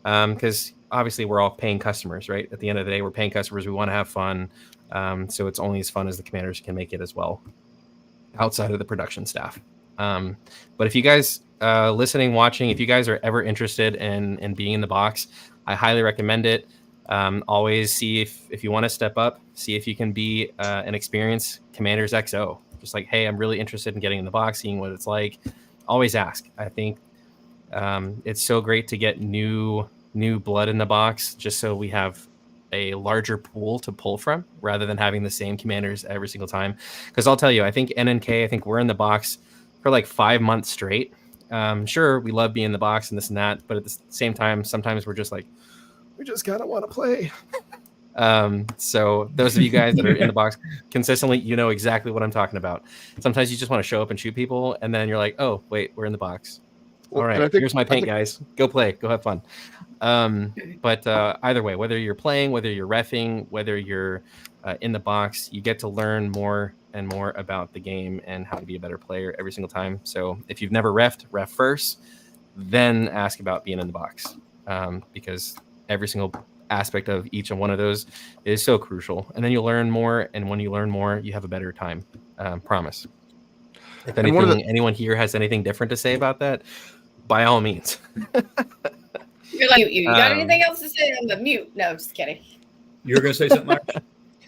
because obviously we're all paying customers, right? At the end of the day, we're paying customers. We want to have fun, so it's only as fun as the commanders can make it as well, outside of the production staff. But if you guys listening, watching, if you guys are ever interested in being in the box, I highly recommend it. Always see if you want to step up, see if you can be an experienced Commanders XO. Just like, hey, I'm really interested in getting in the box, seeing what it's like. Always ask. I think it's so great to get new blood in the box, just so we have a larger pool to pull from rather than having the same commanders every single time. Because I'll tell you, I think NNK, I think we're in the box for like 5 months straight. Sure, we love being in the box and this and that, but at the same time, sometimes we're just like, we just kind of want to play. So those of you guys that are in the box consistently, you know exactly what I'm talking about. Sometimes you just want to show up and shoot people, and then you're like, oh, wait, we're in the box. All right, here's my paint, guys. Go play. Go have fun. But either way, whether you're playing, whether you're reffing, whether you're in the box, you get to learn more and more about the game and how to be a better player every single time. So if you've never reffed, ref first, then ask about being in the box, because every single aspect of each and one of those is so crucial. And then you'll learn more, and when you learn more, you have a better time. Promise. If anything, anyone here has anything different to say about that, by all means. You're like, you got anything else to say? I'm the mute. No, just kidding. You're going to say something, Mark?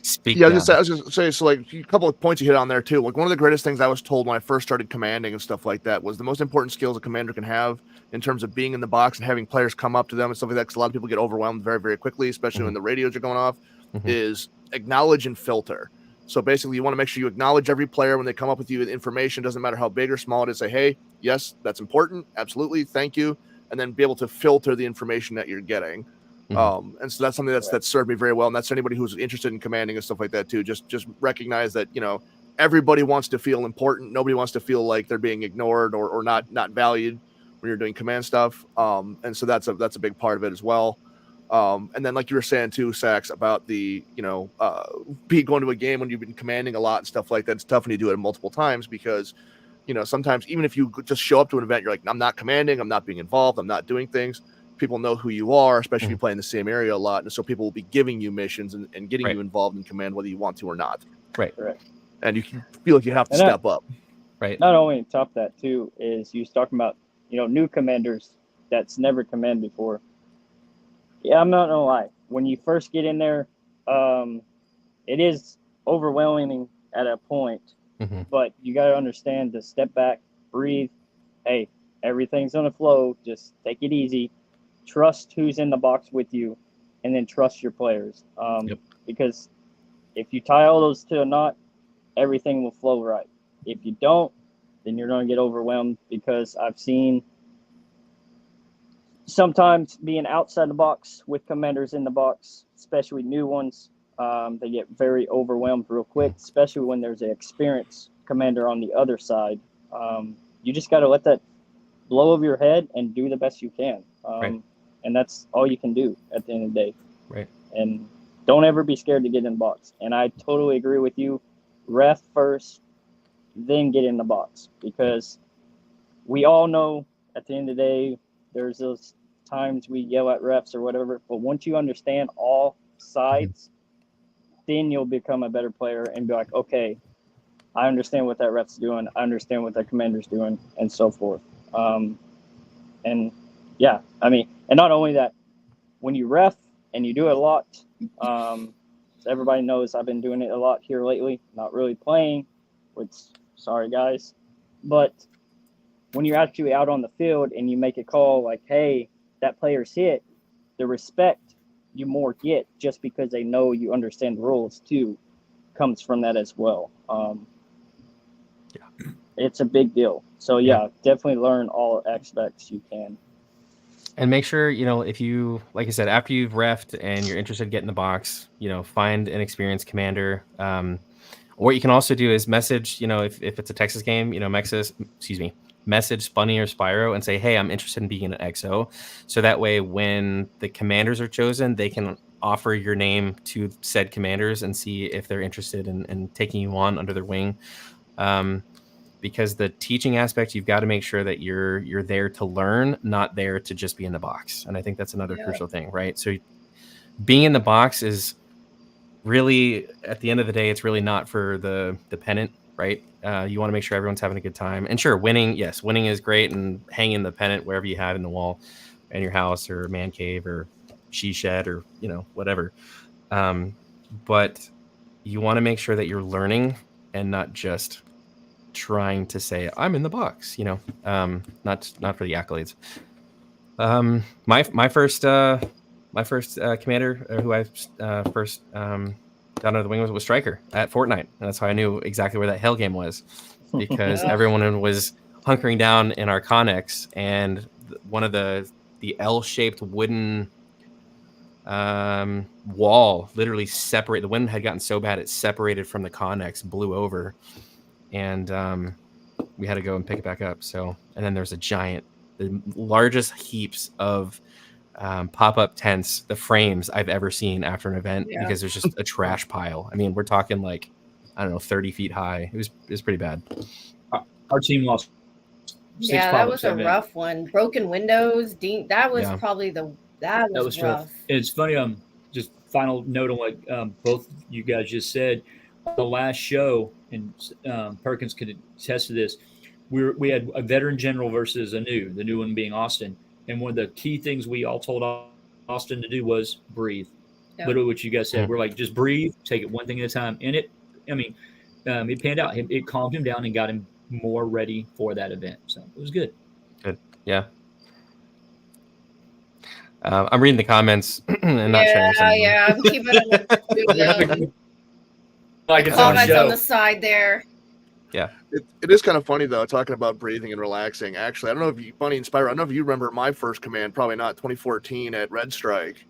Speak. Yeah, I was going to say, so like a couple of points you hit on there too. Like one of the greatest things I was told when I first started commanding and stuff like that was the most important skills a commander can have in terms of being in the box and having players come up to them and stuff like that. Because a lot of people get overwhelmed very, very quickly, especially when the radios are going off. Is acknowledge and filter. So basically, you want to make sure you acknowledge every player when they come up with you with information. Doesn't matter how big or small it is. Say, hey, yes, that's important. Absolutely, thank you. And then be able to filter the information that you're getting. And so that's something that's served me very well. And that's anybody who's interested in commanding and stuff like that too. Just recognize that, everybody wants to feel important. Nobody wants to feel like they're being ignored or not valued when you're doing command stuff. And so that's a big part of it as well. And then like you were saying too, Sax, about the, going to a game when you've been commanding a lot and stuff like that. It's tough when you do it multiple times because, sometimes even if you just show up to an event, you're like, I'm not commanding, I'm not being involved, I'm not doing things. People know who you are, especially if you play in the same area a lot. And so people will be giving you missions and getting you involved in command, whether you want to or not. Right. And you can feel like you have to step up. Right. Not only on top of that too, is you talking about, new commanders that's never commanded before. Yeah, I'm not gonna lie. When you first get in there, it is overwhelming at a point, but you got to understand to step back, breathe. Hey, everything's on the flow. Just take it easy. Trust who's in the box with you, and then trust your players. Because if you tie all those to a knot, everything will flow right. If you don't, then you're going to get overwhelmed, because I've seen sometimes being outside the box with commanders in the box, especially new ones, they get very overwhelmed real quick, especially when there's an experienced commander on the other side. You just got to let that blow over your head and do the best you can. And that's all you can do at the end of the day. Right. And don't ever be scared to get in the box. And I totally agree with you. Ref first, then get in the box, because we all know at the end of the day, there's those times we yell at refs or whatever, but once you understand all sides, then you'll become a better player and be like, okay, I understand what that ref's doing. I understand what that commander's doing, and so forth. And yeah, and not only that, when you ref and you do it a lot, everybody knows I've been doing it a lot here lately, not really playing, which, sorry guys, but when you're actually out on the field and you make a call like, hey, that player's hit, the respect you more get just because they know you understand the rules too comes from that as well. It's a big deal. So definitely learn all aspects you can. And make sure, if you, like I said, after you've reffed and you're interested in getting the box, find an experienced commander. What you can also do is message, if it's a Texas game, message Spunny or Spyro and say, hey, I'm interested in being an XO. So that way, when the commanders are chosen, they can offer your name to said commanders and see if they're interested in taking you on under their wing. Because the teaching aspect, you've got to make sure that you're there to learn, not there to just be in the box. And I think that's another crucial thing, right? So being in the box is really, at the end of the day, it's really not for the pennant, right? You want to make sure everyone's having a good time. And sure, winning is great, and hanging the pennant wherever you have in the wall in your house or man cave or she shed or, whatever. But you want to make sure that you're learning and not just trying to say I'm in the box, not for the accolades. My first commander who I first down under the wing was Striker at Fortnite, and that's how I knew exactly where that hell game was, because everyone was hunkering down in our Connex, and one of the L-shaped wooden wall literally separated. The wind had gotten so bad it separated from the Connex, blew over, and we had to go and pick it back up. So, and then there's this the largest heaps of pop-up tents, the frames I've ever seen after an event because there's just a trash pile. I mean, we're talking like, I don't know, 30 feet high. It was pretty bad. Our team lost. That was a rough one. Broken windows. That was probably that was rough. Tough. It's funny. Just final note on what both you guys just said. The last show, and Perkins could attest to this. We had a veteran general versus the new one being Austin. And one of the key things we all told Austin to do was breathe. Yep. Literally what you guys said. We're like, just breathe, take it one thing at a time. And it panned out. It calmed him down and got him more ready for that event. So it was good. Good. Yeah. I'm reading the comments and not sharing some. Yeah, I'm keeping it comments on the side there. Yeah. It is kind of funny, though, talking about breathing and relaxing. Actually, I don't know if you, Bunny and Spyro, I don't know if you remember my first command, probably not, 2014 at Red Strike.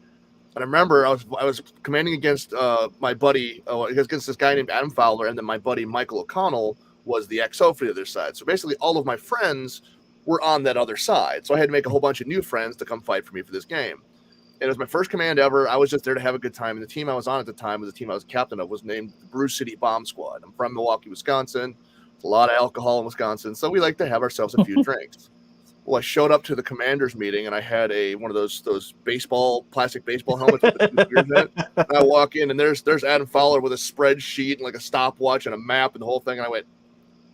And I remember I was commanding against my buddy, against this guy named Adam Fowler, and then my buddy Michael O'Connell was the XO for the other side. So basically all of my friends were on that other side. So I had to make a whole bunch of new friends to come fight for me for this game. And it was my first command ever. I was just there to have a good time. And the team I was on at the time was the team I was captain of, was named the Brew City Bomb Squad. I'm from Milwaukee, Wisconsin. A lot of alcohol in Wisconsin, so we like to have ourselves a few drinks. Well, I showed up to the commanders meeting, and I had one of those plastic baseball helmets with the 2 spears in it. And I walk in, and there's Adam Fowler with a spreadsheet and like a stopwatch and a map and the whole thing. And I went,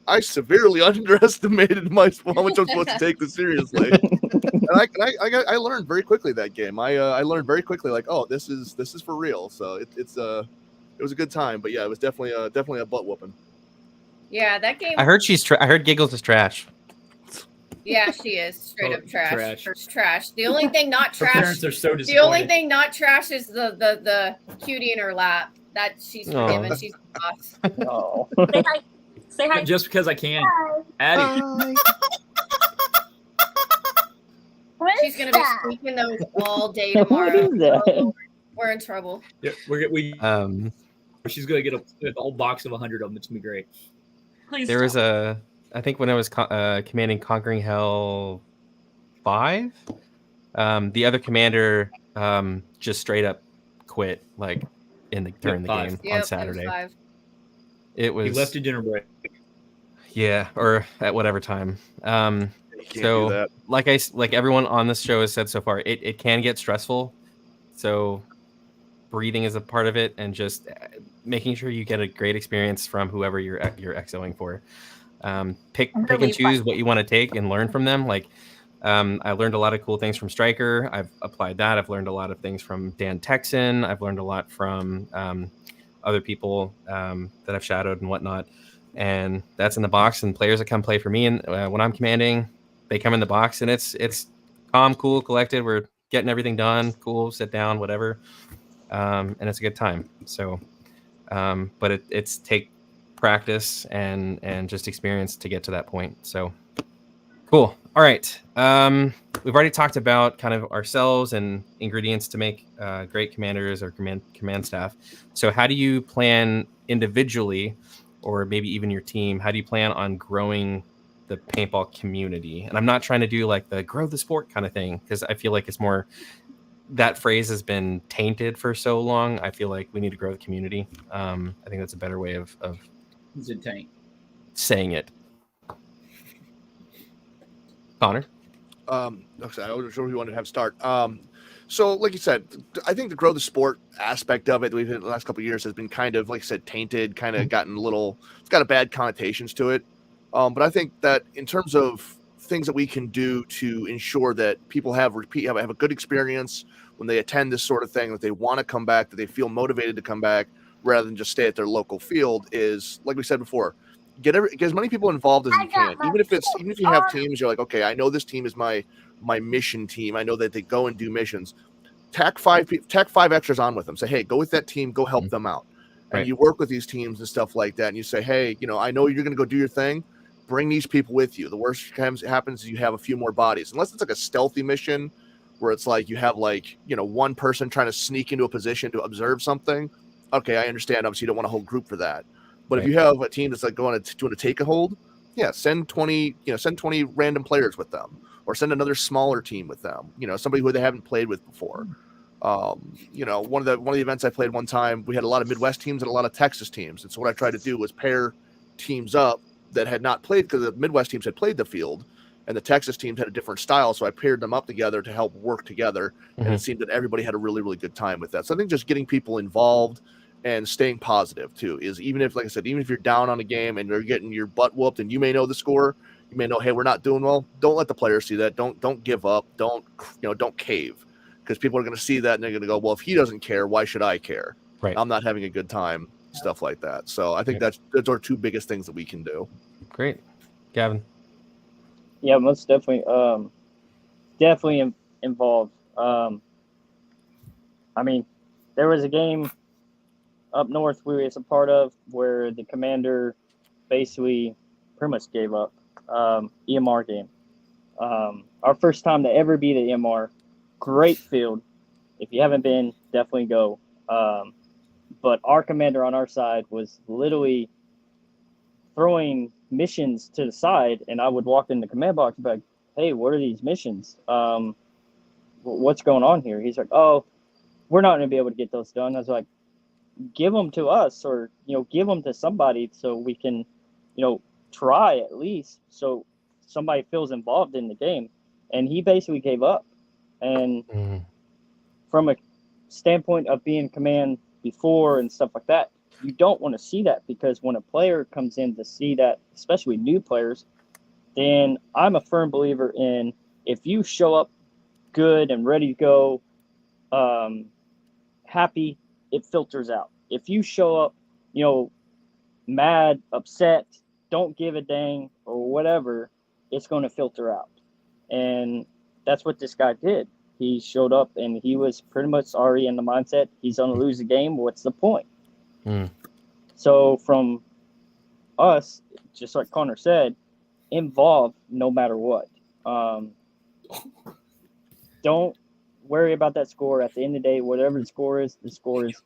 I severely underestimated how much I'm supposed to take this seriously. And I learned very quickly that game. I learned very quickly, like, oh, this is for real. So it was a good time, but yeah, it was definitely a butt whooping. Yeah, that game. I heard I heard Giggles is trash. Yeah, she is straight up trash. Trash. The only thing not Her trash. parents are so disappointed. The only thing not trash is the cutie in her lap. That she's forgiven. She's the boss. Oh. Say hi. Say hi. Just because I can. Hi. Addie. She's gonna be squeaking those all day tomorrow. Oh, we're in trouble. Yeah, she's gonna get a whole box of 100 of them. It's gonna be great. Please There was I think when I was commanding Conquering Hell 5, the other commander just straight up quit, like during the game on Saturday. It was he left a dinner break. Yeah, or at whatever time. So like everyone on this show has said so far, it can get stressful. So breathing is a part of it, and just making sure you get a great experience from whoever you're XOing for. Pick and choose what you want to take and learn from them. Like I learned a lot of cool things from Stryker. I've applied that. I've learned a lot of things from Dan Texan. I've learned a lot from other people that I've shadowed and whatnot. And that's in the box. And players that come play for me, and when I'm commanding, they come in the box, and it's calm, cool, collected. We're getting everything done. Cool, sit down, whatever. And it's a good time. So, but it's take practice and just experience to get to that point. So cool. All right. We've already talked about kind of ourselves and ingredients to make great commanders or command staff. So how do you plan individually, or maybe even your team, how do you plan on growing the paintball community? And I'm not trying to do like the grow the sport kind of thing, because I feel like it's more, that phrase has been tainted for so long. I feel like we need to grow the community. I think that's a better way of saying it. Connor? I wasn't sure who you wanted to have start. So like you said, I think the grow the sport aspect of it we've had the last couple of years has been kind of, like I said, tainted, kind of gotten it's got a bad connotations to it. But I think that in terms of things that we can do to ensure that people have a good experience when they attend this sort of thing, that they want to come back, that they feel motivated to come back rather than just stay at their local field, is, like we said before, get as many people involved as you can. Even if you have teams, you're like, okay, I know this team is my mission team. I know that they go and do missions. Tack five extras on with them. Say, hey, go with that team, go help them out. And you work with these teams and stuff like that. And you say, hey, I know you're going to go do your thing. Bring these people with you. The worst happens is you have a few more bodies. Unless it's like a stealthy mission where it's like you have one person trying to sneak into a position to observe something. Okay, I understand. Obviously, you don't want a whole group for that. But if you have a team that's like doing a take a hold, send 20 random players with them, or send another smaller team with them. Somebody who they haven't played with before. One of the events I played one time, we had a lot of Midwest teams and a lot of Texas teams, and so what I tried to do was pair teams up that had not played, because the Midwest teams had played the field and the Texas teams had a different style. So I paired them up together to help work together. Mm-hmm. And it seemed that everybody had a really, really good time with that. So I think just getting people involved and staying positive too is, even if, like I said, even if you're down on a game and you're getting your butt whooped and you may know the score, you may know, hey, we're not doing well. Don't let the players see that. Don't give up. Don't cave, because people are going to see that and they're going to go, well, if he doesn't care, why should I care? Right. I'm not having a good time, stuff like that. So I think those are two biggest things that we can do. Great. Gavin. Yeah, most definitely. Definitely involved. I mean, there was a game up north we was a part of where the commander basically pretty much gave up. EMR game. Our first time to ever be the EMR. Great field. If you haven't been, definitely go. But our commander on our side was literally throwing missions to the side, and I would walk in the command box and be like, hey, what are these missions? What's going on here? He's like, oh, we're not going to be able to get those done. I was like, give them to us, or give them to somebody so we can try at least, so somebody feels involved in the game. And he basically gave up. And from a standpoint of being command before and stuff like that, you don't want to see that, because when a player comes in to see that, especially new players, then I'm a firm believer in, if you show up good and ready to go, happy, it filters out. If you show up, mad, upset, don't give a dang, or whatever, it's going to filter out. And that's what this guy did. He showed up and he was pretty much already in the mindset, he's going to lose the game. What's the point? So from us, just like Connor said, involved no matter what. Don't worry about that score. At the end of the day, whatever the score is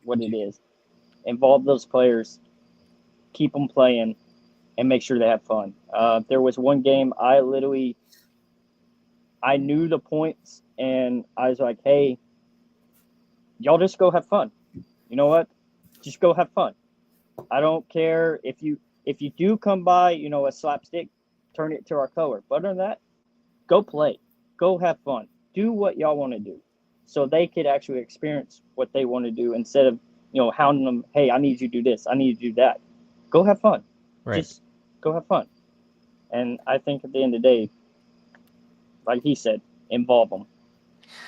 what it is. Involve those players, keep them playing, and make sure they have fun. There was one game I knew the points, and I was like, hey, y'all just go have fun. You know what? Just go have fun. I don't care if you do come by, a slapstick, turn it to our color. But other than that, go play. Go have fun. Do what y'all want to do, so they could actually experience what they want to do, instead of, hounding them, hey, I need you to do this, I need you to do that. Go have fun. Right. Just go have fun. And I think at the end of the day, like he said, involve them.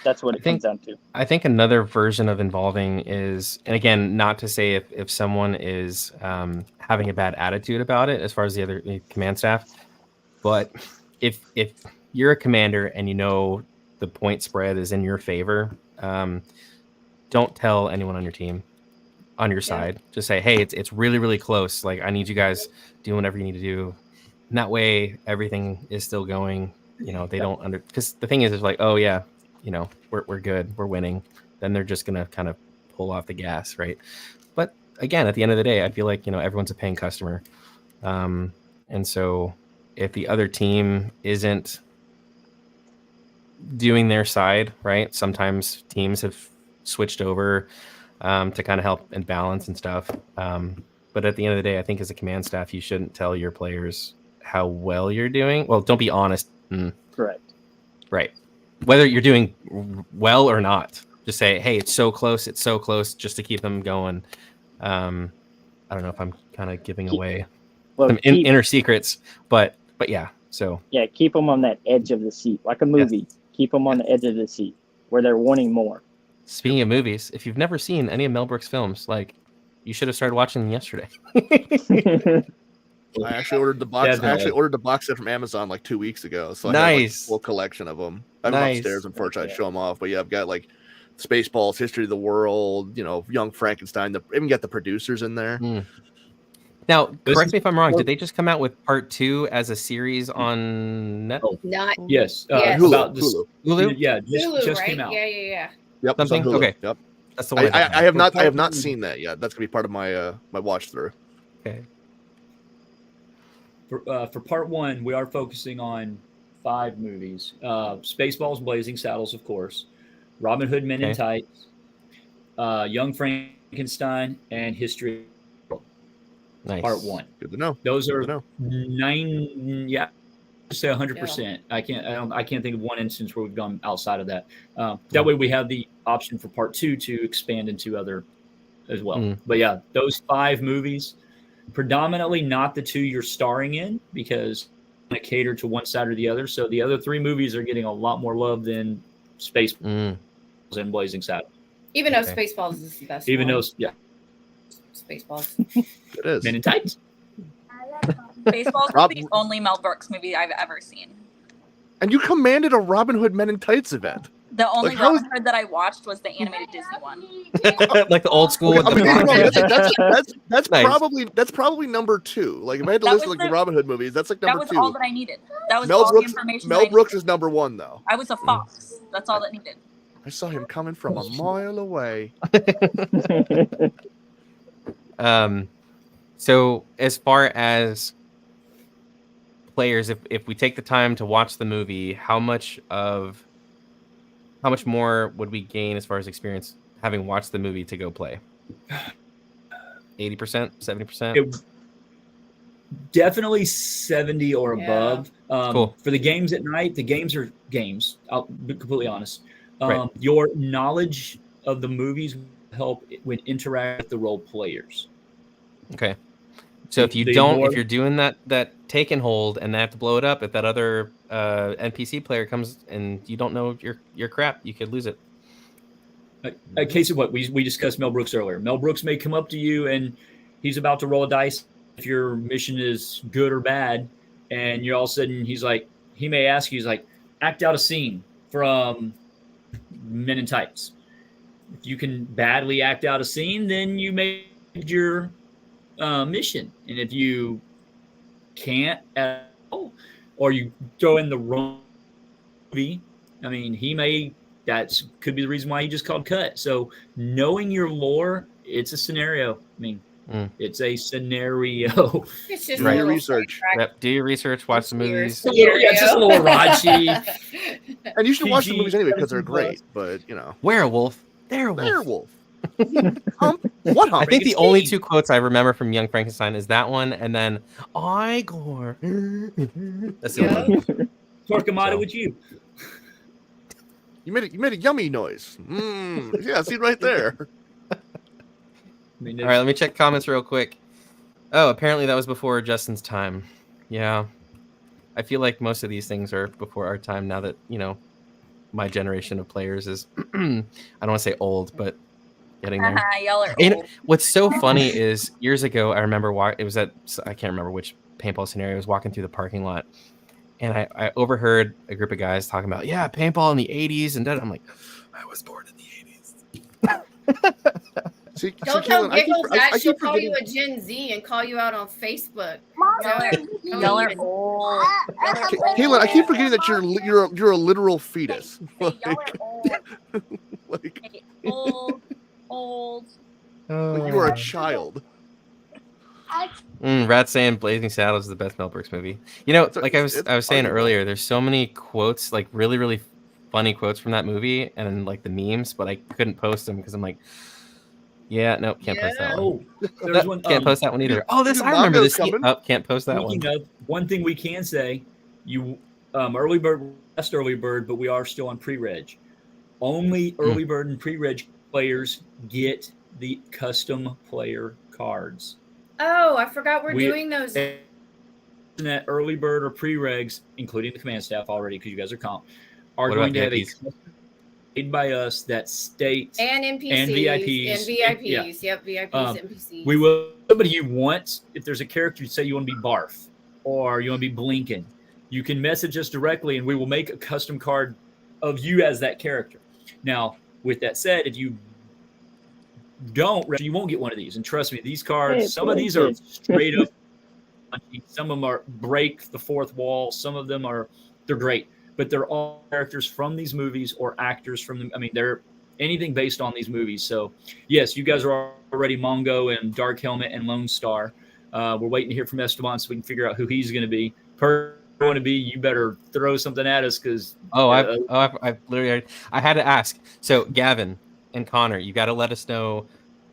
That's what it comes down to. I think another version of involving is, and again, not to say if someone is having a bad attitude about it as far as the other command staff, but if you're a commander and the point spread is in your favor, don't tell anyone on your team, on your side. Just say, hey, it's really, really close. Like, I need you guys doing whatever you need to do. And that way everything is still going. They don't because the thing is like, oh yeah, we're good, we're winning. Then they're just gonna kind of pull off the gas, right? But again, at the end of the day, I feel like everyone's a paying customer, and so if the other team isn't doing their side, right? Sometimes teams have switched over to kind of help and balance and stuff. But at the end of the day, I think as a command staff, you shouldn't tell your players how well you're doing. Well, don't be honest. Correct. Right. Whether you're doing well or not, just say, hey, it's so close, just to keep them going. I don't know if I'm kind of giving away some inner secrets, but yeah. So yeah, keep them on that edge of the seat, like a movie. Yes. Keep them on the edge of the seat where they're wanting more. Speaking of movies, if you've never seen any of Mel Brooks' films, you should have started watching them yesterday. I actually ordered the box. I actually ordered the box set from Amazon 2 weeks ago, so I have a full collection of them. I have them upstairs, unfortunately, to show them off. But yeah, I've got Spaceballs, History of the World, Young Frankenstein. Even got the producers in there. Now, correct me if I'm wrong. Did they just come out with part 2 as a series on Netflix? Oh, not yes. Hulu. Hulu. Yeah, Hulu, just right? came out. Yeah. Yep. Something. Okay. Yep. That's the one. I have not seen that yet. That's gonna be part of my my watch through. Okay. For part one, we are focusing on 5 movies: Spaceballs, Blazing Saddles, of course, Robin Hood Men in Okay. Tights, Young Frankenstein, and History of Nice. Part One. Good to know. Those Good are to know. 9. Yeah, I'd say Yeah. 100%. I can't think of one instance where we've gone outside of that. That way, we have the option for part 2 to expand into other as well. Mm. But yeah, those 5 movies, predominantly not the 2 you're starring in, because to cater to one side or the other. So the other 3 movies are getting a lot more love than Spaceballs and Blazing Saddles. Even though Spaceballs is the best. Even one. though, yeah, Spaceballs. It is. Men in Tights. Spaceballs is the only Mel Brooks movie I've ever seen. And you commanded a Robin Hood Men in Tights event. The only Like, Robin Hood that I watched was the animated Disney one. Like the old school. Okay, with I mean, the that's Nice. probably number 2. Like if I had to That list was like the the- Robin Hood movies, that's like That number was 2. all that I needed. That was Mel all Brooks, the information. Mel that I Brooks needed. is number 1 though. I was a fox. That's all that needed. I saw him coming from a mile away. So as far as players, if we take the time to watch the movie, how much more would we gain as far as experience having watched the movie to go play? 80%, 70%? Definitely 70 or above. Cool. For the games at night, the games are games. I'll be completely honest. Right. Your knowledge of the movies will help when interact with the role players. Okay. So if you if you're doing that take and hold and they have to blow it up, if that other NPC player comes and you don't know your crap, you could lose it. A case of what we discussed Mel Brooks earlier. Mel Brooks may come up to you and he's about to roll a dice if your mission is good or bad, and you're all of a sudden he may ask you, he's like, act out a scene from Men in Tights. If you can badly act out a scene, then you made your mission. And if you can't at all, or you throw in the wrong movie, I mean, could be the reason why he just called cut. So knowing your lore, it's a scenario. I mean, it's a scenario. It's just Do your research. Yep. Do your research. Watch the movies. Yeah, just a little raunchy. And you should watch the PG, movies anyway because they're great. But you know, Werewolf. Werewolf. Hump. What hump? I think the only 2 quotes I remember from Young Frankenstein is that one, and then Igor. That's the only one. Torquemada with you. You made a yummy noise. Yeah, see right there. I mean, All right, let me check comments real quick. Oh, apparently that was before Justin's time. Yeah. I feel like most of these things are before our time now that, my generation of players is, I don't want to say old, but getting there. Y'all are And old. what's so funny is years ago, I remember it was I can't remember which paintball scenario. I was walking through the parking lot and I overheard a group of guys talking about, paintball in the 80s. And then I'm like, I was born in the 80s. Don't tell Giggles that. She'll call you a Gen Z and call you out on Facebook. Y'all are old. Caitlin, I keep forgetting that you're a literal fetus. Y'all are old. Old. Like you are a child. Rat saying Blazing Saddles is the best Mel Brooks movie. Like I was saying earlier, there's so many quotes, like really, really funny quotes from that movie and like the memes, but I couldn't post them because I'm like, nope, can't post that one. There's one. Can't post that one either. I remember this. Can't post that one. One thing we can say, you early bird, last early bird, but we are still on pre-reg. Only early bird and pre-reg players get the custom player cards. Oh, I forgot we're doing those. That early bird or pre-regs, including the command staff already, because you guys are comp, are What going about to have VIPs? made by us that states And NPCs. and VIPs. And VIPs. Yeah. Yep, VIPs, NPCs. We will, somebody you want, if there's a character, you say you want to be Barf or you want to be Blinken, you can message us directly and we will make a custom card of you as that character. Now, with that said, if you don't, you won't get one of these. And trust me, these cards, some of these are straight up. Some of them are break the fourth wall. Some of them they're great, but they're all characters from these movies or actors from them. I mean, they're anything based on these movies. So yes, you guys are already Mongo and Dark Helmet and Lone Star. We're waiting to hear from Esteban so we can figure out who he's going to be. Going to be, you better throw something at us because I've literally I had to ask. So Gavin and Connor, you got to let us know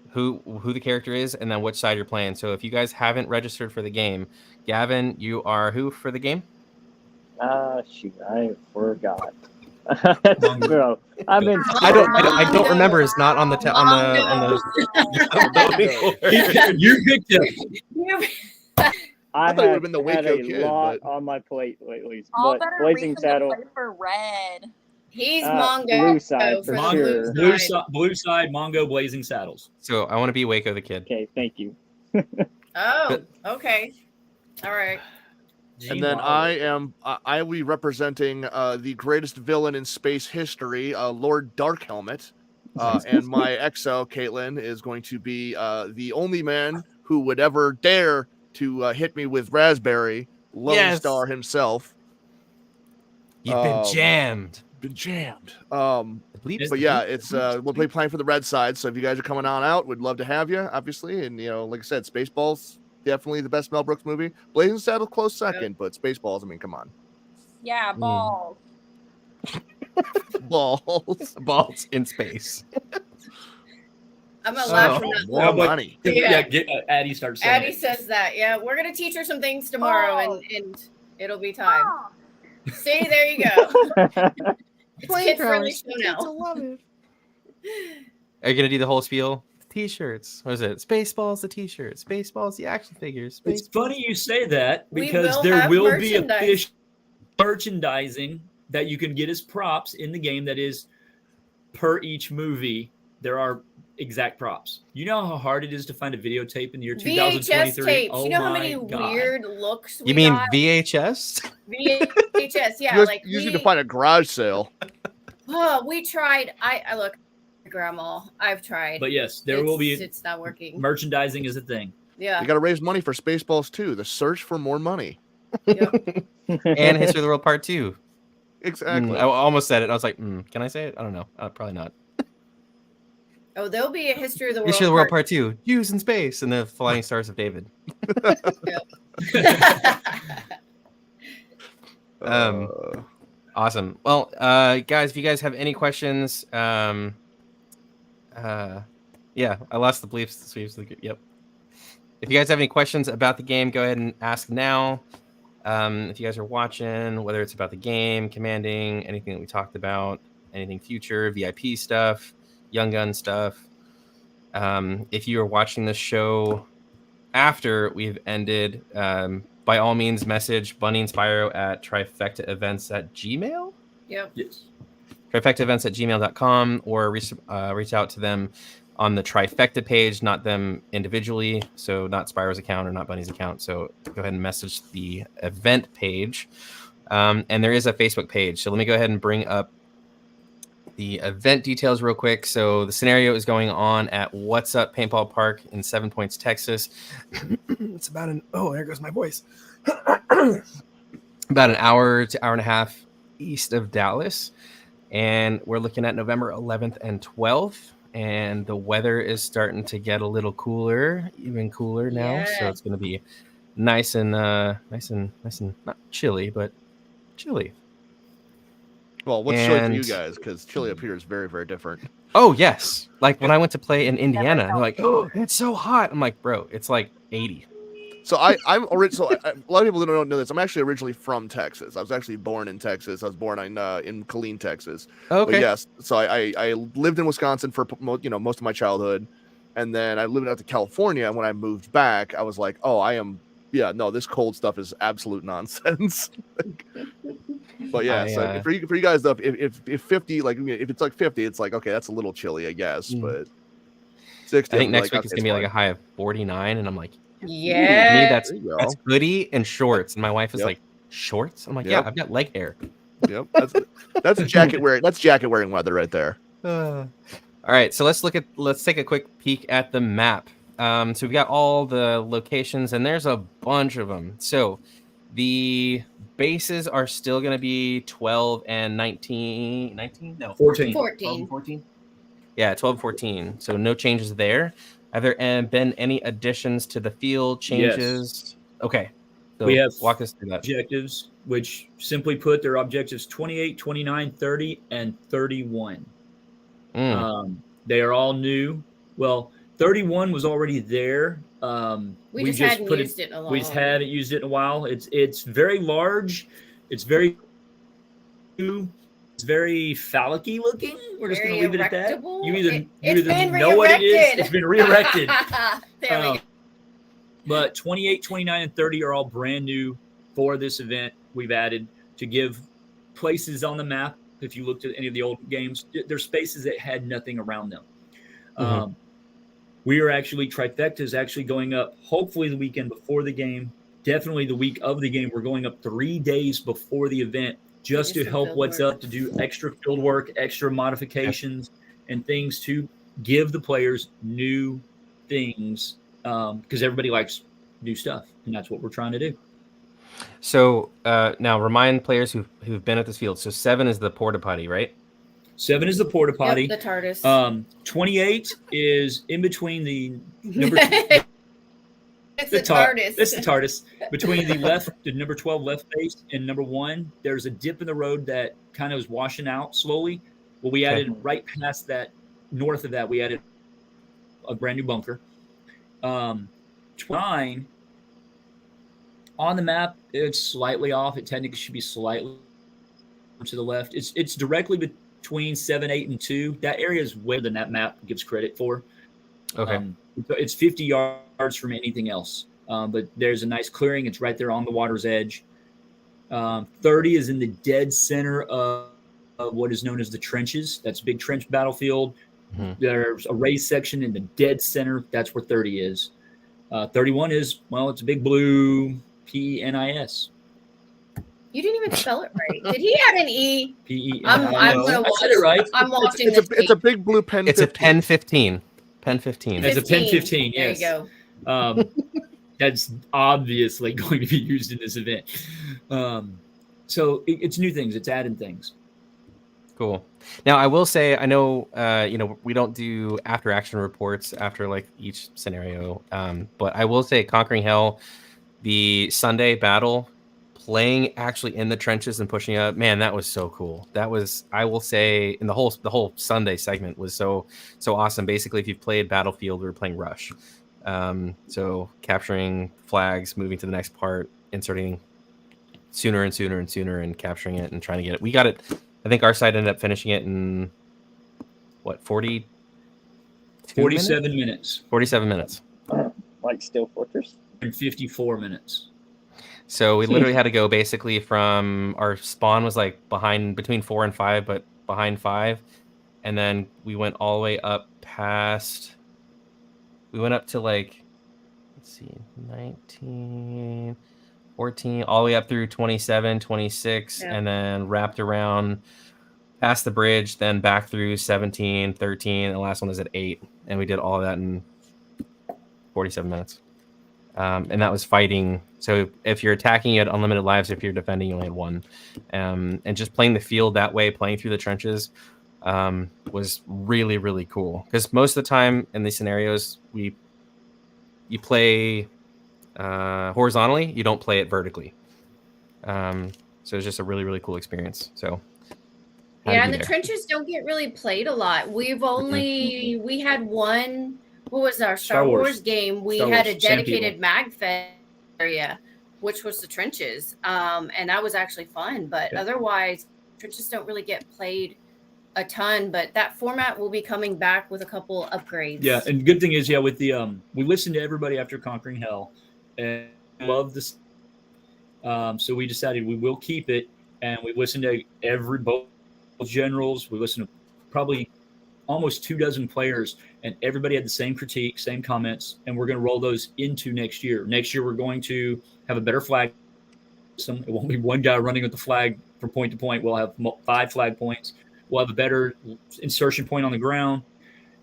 who the character is and then which side you're playing. So if you guys haven't registered for the game, Gavin, you are who for the game? Shoot, I forgot. Bro, I don't remember. It's not on the You picked him. I thought it would have been the had Waco a kid, lot but on my plate lately. All But better Blazing reason Saddle, to play for red. He's blue Mongo side for sure. Blue side, Mongo, Blazing Saddles. So I want to be Waco the kid. Okay, thank you. Oh, okay. All right. And then I will be representing the greatest villain in space history, Lord Darkhelmet. And my exo, Caitlin, is going to be the only man who would ever dare to hit me with Raspberry, Lone Star himself. You've been jammed. But yeah, it's we'll be playing for the red side. So if you guys are coming on out, we'd love to have you, obviously. And like I said, Spaceballs, definitely the best Mel Brooks movie. Blazing Saddle, close second, but Spaceballs, I mean, come on. Yeah, balls. Balls in space. I'm gonna laugh from that. More money. Addie starts saying Addie says that. Yeah, we're gonna teach her some things tomorrow, and it'll be time. See, there you go. It's kid-friendly show now. Love it. Are you gonna do the whole spiel? T-shirts. What is it? Spaceballs, the T-shirts. Spaceballs, the action figures. It's funny you say that because will there have will be merchandise. official merchandising that you can get as props in the game that is per each movie. There are exact props. You know how hard it is to find a videotape in the year 2023? VHS tapes. Oh, you know how many God. weird looks You mean got? VHS? VHS, yeah. Usually to find a garage sale. Oh, we tried. I look, Grandma. I've tried. But yes, there will be. It's not working. Merchandising is a thing. Yeah. You got to raise money for Spaceballs 2. The search for more money. Yep. And History of the World Part 2. Exactly. I almost said it. I was like, can I say it? I don't know. Probably not. Oh, there'll be a History of the World. History of the World Part 2. Jews in Space and the Flying Stars of David. Awesome. Well, guys, if you guys have any questions, yeah, I lost the bleeps. Yep. If you guys have any questions about the game, go ahead and ask now. If you guys are watching, whether it's about the game, commanding, anything that we talked about, anything future, VIP stuff, Young Gun stuff. If you are watching this show after we've ended, by all means, message Bunny and Spyro at trifectaevents@gmail.com. Yep. Yes. trifectaevents@gmail.com, or reach out to them on the Trifecta page, not them individually. So not Spyro's account or not Bunny's account. So go ahead and message the event page. And there is a Facebook page. So let me go ahead and bring up the event details real quick. So the scenario is going on at What's Up Paintball Park in 7 Points, Texas. It's about there goes my voice. About an hour to hour and a half east of Dallas. And we're looking at November 11th and 12th. And the weather is starting to get a little cooler, even cooler now. Yeah. So it's going to be nice and not chilly, but chilly. Well, what's chilly for you guys? Because chilly up here is very, very different. Oh, yes. Like when I went to play in Indiana, they're like, oh, it's so hot. I'm like, bro, it's like 80. So a lot of people don't know this. I'm actually originally from Texas. I was actually born in Texas. I was born in Killeen, Texas. Okay. But yes. So I lived in Wisconsin for most of my childhood, and then I lived out to California. And when I moved back, I was like, this cold stuff is absolute nonsense. But yeah, so for you guys though, if 50, like if it's like 50, it's like okay, that's a little chilly, I guess. But 60, I think next week it's gonna be like a high of 49, and I'm like, yeah, me that's hoodie and shorts, and my wife is like, shorts? I'm like, yeah, I've got leg hair. Yep, that's jacket wearing. That's jacket wearing weather right there. All right, so let's take a quick peek at the map. So we've got all the locations, and there's a bunch of them. So the bases are still going to be 12 and 19. No, 14. 14. 14. Yeah, 12 and 14. So no changes there. Have there been any additions to the field, changes? Yes. Okay. So we have walk us through that. Objectives, which simply put, their objectives 28, 29, 30, and 31. They are all new. Well, 31 was already there. We just hadn't used it in a while. We just hadn't used it in a while. It's very large. It's very phallic-y looking. We're just going to leave it at that. You either know what it is. It's been re-erected. There we go. But 28, 29, and 30 are all brand new for this event. We've added to give places on the map. If you looked at any of the old games, there's spaces that had nothing around them. We are actually, Trifecta is actually going up hopefully the weekend before the game. Definitely the week of the game. We're going up 3 days before the event just to help what's up, to do extra field work, extra modifications, and things to give the players new things, because everybody likes new stuff, and that's what we're trying to do. So now remind players who've been at this field. So 7 is the porta potty, right? 7 is the porta potty. Yep, the TARDIS. 28 is in between the number. It's the TARDIS. It's the TARDIS. Between the number 12 left base and number 1, there's a dip in the road that kind of is washing out slowly. Well, we added right past that, north of that, we added a brand new bunker. 29 on the map, it's slightly off. It technically should be slightly to the left. It's directly between 7, 8, and 2. That area is way than that map gives credit for. Okay. It's 50 yards from anything else. But there's a nice clearing. It's right there on the water's edge. 30 is in the dead center of what is known as the trenches. That's a big trench battlefield. There's a raised section in the dead center. That's where 30 is. 31 is, well, it's a big blue PENIS. You didn't even spell it right. Did he add an E? PENIS. I'm going to watch it right. I'm watching it's a big blue pen. It's 15. A pen 15. Pen 15. It's a pen 15, yes. There you go. That's obviously going to be used in this event. So it's new things. It's adding things. Cool. Now, I will say, I know, we don't do after action reports after like each scenario. But I will say Conquering Hell, the Sunday battle, playing actually in the trenches and pushing up, man, that was so cool. That was, I will say, in the whole Sunday segment was so awesome. Basically, if you've played Battlefield, we were playing Rush. So capturing flags, moving to the next part, inserting sooner and sooner and sooner, and capturing it and trying to get it. We got it. I think our side ended up finishing it in what, 47 minutes. 47 minutes. Like Steel Fortress. In 54 minutes. So we literally had to go basically from our spawn was like between 4 and 5, but behind 5. And then we went all the way up past, we went up to like, let's see, 19, 14, all the way up through 27, 26, and then wrapped around past the bridge, then back through 17, 13, and the last one was at 8. And we did all of that in 47 minutes. And that was fighting. So if you're attacking, you had unlimited lives. If you're defending, you only had 1. And just playing the field that way, playing through the trenches, was really, really cool. Because most of the time in these scenarios, you play horizontally, you don't play it vertically. So it's just a really, really cool experience. So yeah, and the trenches don't get really played a lot. We've only we had one. What was our Star Wars game? We had a dedicated MagFest area, which was the trenches, and that was actually fun. But otherwise, trenches don't really get played a ton. But that format will be coming back with a couple upgrades. Yeah, and the good thing is, with the we listened to everybody after Conquering Hell, and loved this. So we decided we will keep it, and we listened to both generals. We listened to probably almost 24 players, and everybody had the same critique, same comments, and we're going to roll those into next year. Next year, we're going to have a better flag system. It won't be one guy running with the flag from point to point. We'll have 5 flag points. We'll have a better insertion point on the ground,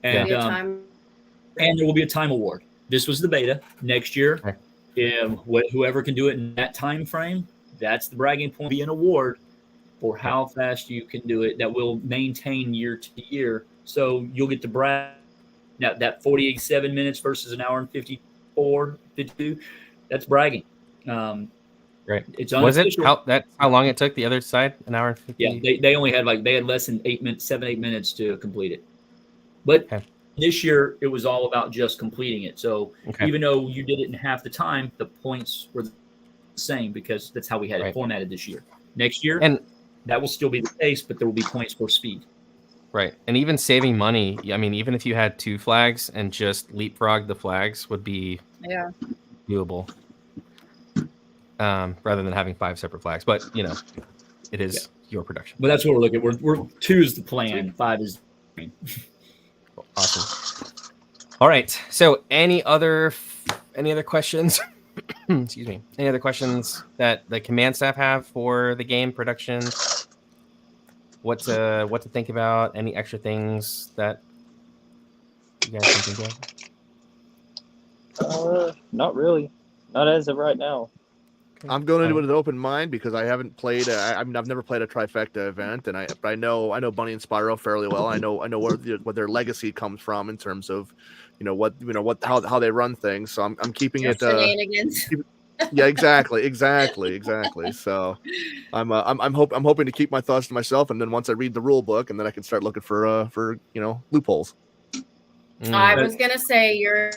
and there will be a time award. This was the beta. Next year, whoever can do it in that time frame, that's the bragging point. Be an award for how fast you can do it that will maintain year to year. So you'll get to brag Now that 47 minutes versus an hour and 52, that's bragging. Right. It's Was it unofficial. how long it took the other side? An hour and 50? Yeah, they only had less than 7-8 minutes to complete it. But this year it was all about just completing it. So even though you did it in half the time, the points were the same because that's how we had it formatted this year. Next year, and that will still be the case, but there will be points for speed. Right. And even saving money, I mean, even if you had 2 flags and just leapfrog the flags would be doable. Rather than having 5 separate flags. But, it is your production. But that's what we're looking at. We're 2 is the plan, 5 is the plan. Awesome. All right. So any other questions? Excuse me. Any other questions that the command staff have for the game production? What to think about? Any extra things that you guys can think of? Not really. Not as of right now. I'm going into it with an open mind because I haven't played. I've never played a trifecta event, and I know Bunny and Spyro fairly well. I know what their legacy comes from in terms of, how they run things. So I'm keeping it. Shenanigans. Yeah, exactly. So I'm hoping to keep my thoughts to myself, and then once I read the rule book, and then I can start looking for loopholes. I was gonna say you're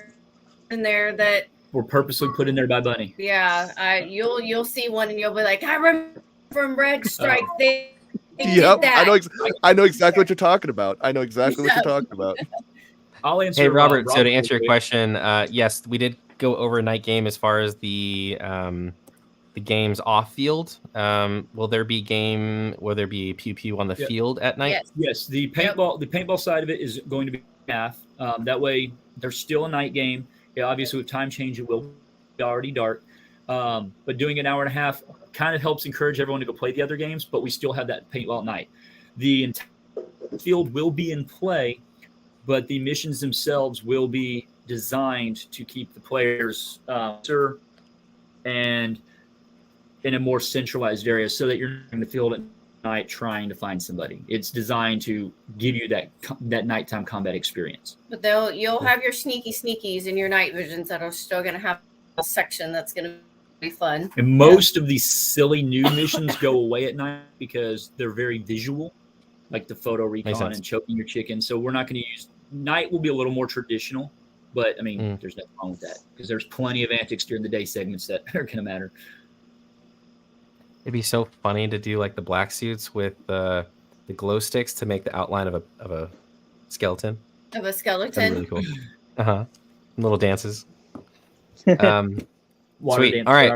in there that were purposely put in there by Bunny. Yeah, you'll see one and you'll be like, I remember from Red Strike. They yep, did that. I know exactly what you're talking about. What you're talking about. I'll answer. Hey, Robert. So to answer your question, yes, we did go over night game as far as the games off field. Will there be pew pew on the field at night? Yes. The paintball side of it is going to be half. That way, there's still a night game. Yeah, obviously, with time change, it will be already dark. But doing an hour and a half kind of helps encourage everyone to go play the other games, but we still have that paintball at night. The entire field will be in play, but the missions themselves will be designed to keep the players and in a more centralized area so that you're in the field at night trying to find somebody. It's designed to give you that nighttime combat experience. But you'll have your sneakies and your night visions that are still going to have a section that's going to be fun. And most of these silly new missions go away at night because they're very visual, like the photo recon and choking your chicken. So we're not going to use night. Will be a little more traditional, but I mean, there's nothing wrong with that because there's plenty of antics during the day segments that are going to matter. It'd be so funny to do like the black suits with the glow sticks to make the outline of a skeleton. Of a skeleton. That'd be really cool. Little dances. Water sweet. dance. All right.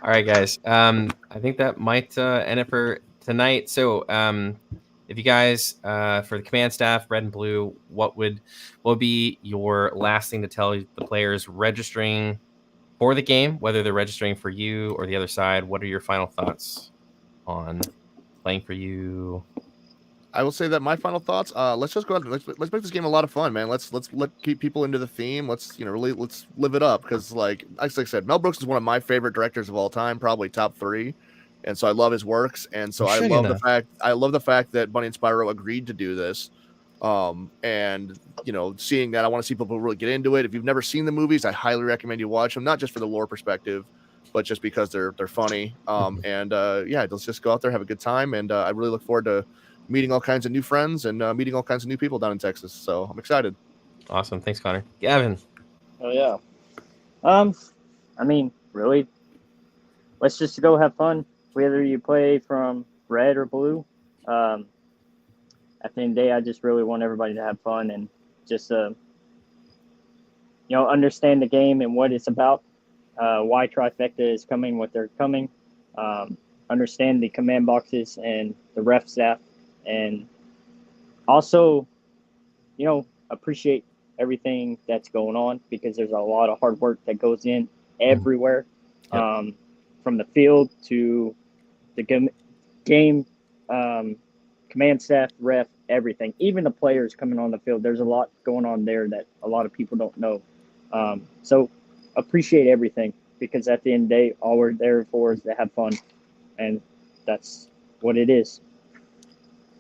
All right, guys. I think that might end it for tonight. So, if you guys, for the command staff, red and blue, what would be your last thing to tell the players registering for the game, whether they're registering for you or the other side? What are your final thoughts on playing for you? I will say that my final thoughts. Let's just go out and let's make this game a lot of fun, man. Let's keep people into the theme. Let's let's live it up because like I said, Mel Brooks is one of my favorite directors of all time, probably top 3, and so I love his works. And so I love the fact that Bunny and Spyro agreed to do this. And seeing that, I want to see people really get into it. If you've never seen the movies, I highly recommend you watch them, not just for the lore perspective, but just because they're funny. Let's just go out there, have a good time, and I really look forward to meeting all kinds of new friends and meeting all kinds of new people down in Texas. So I'm excited. Awesome. Thanks, Connor. Gavin. Oh yeah. I mean, really, let's just go have fun. Whether you play from red or blue, at the end of the day, I just really want everybody to have fun and just, understand the game and what it's about, why Trifecta is coming, what they're coming, understand the command boxes and the ref staff, and also, appreciate everything that's going on because there's a lot of hard work that goes in everywhere, from the field to the game, command staff, ref, everything, even the players coming on the field. There's a lot going on there that a lot of people don't know. So appreciate everything because at the end of the day, all we're there for is to have fun, and that's what it is.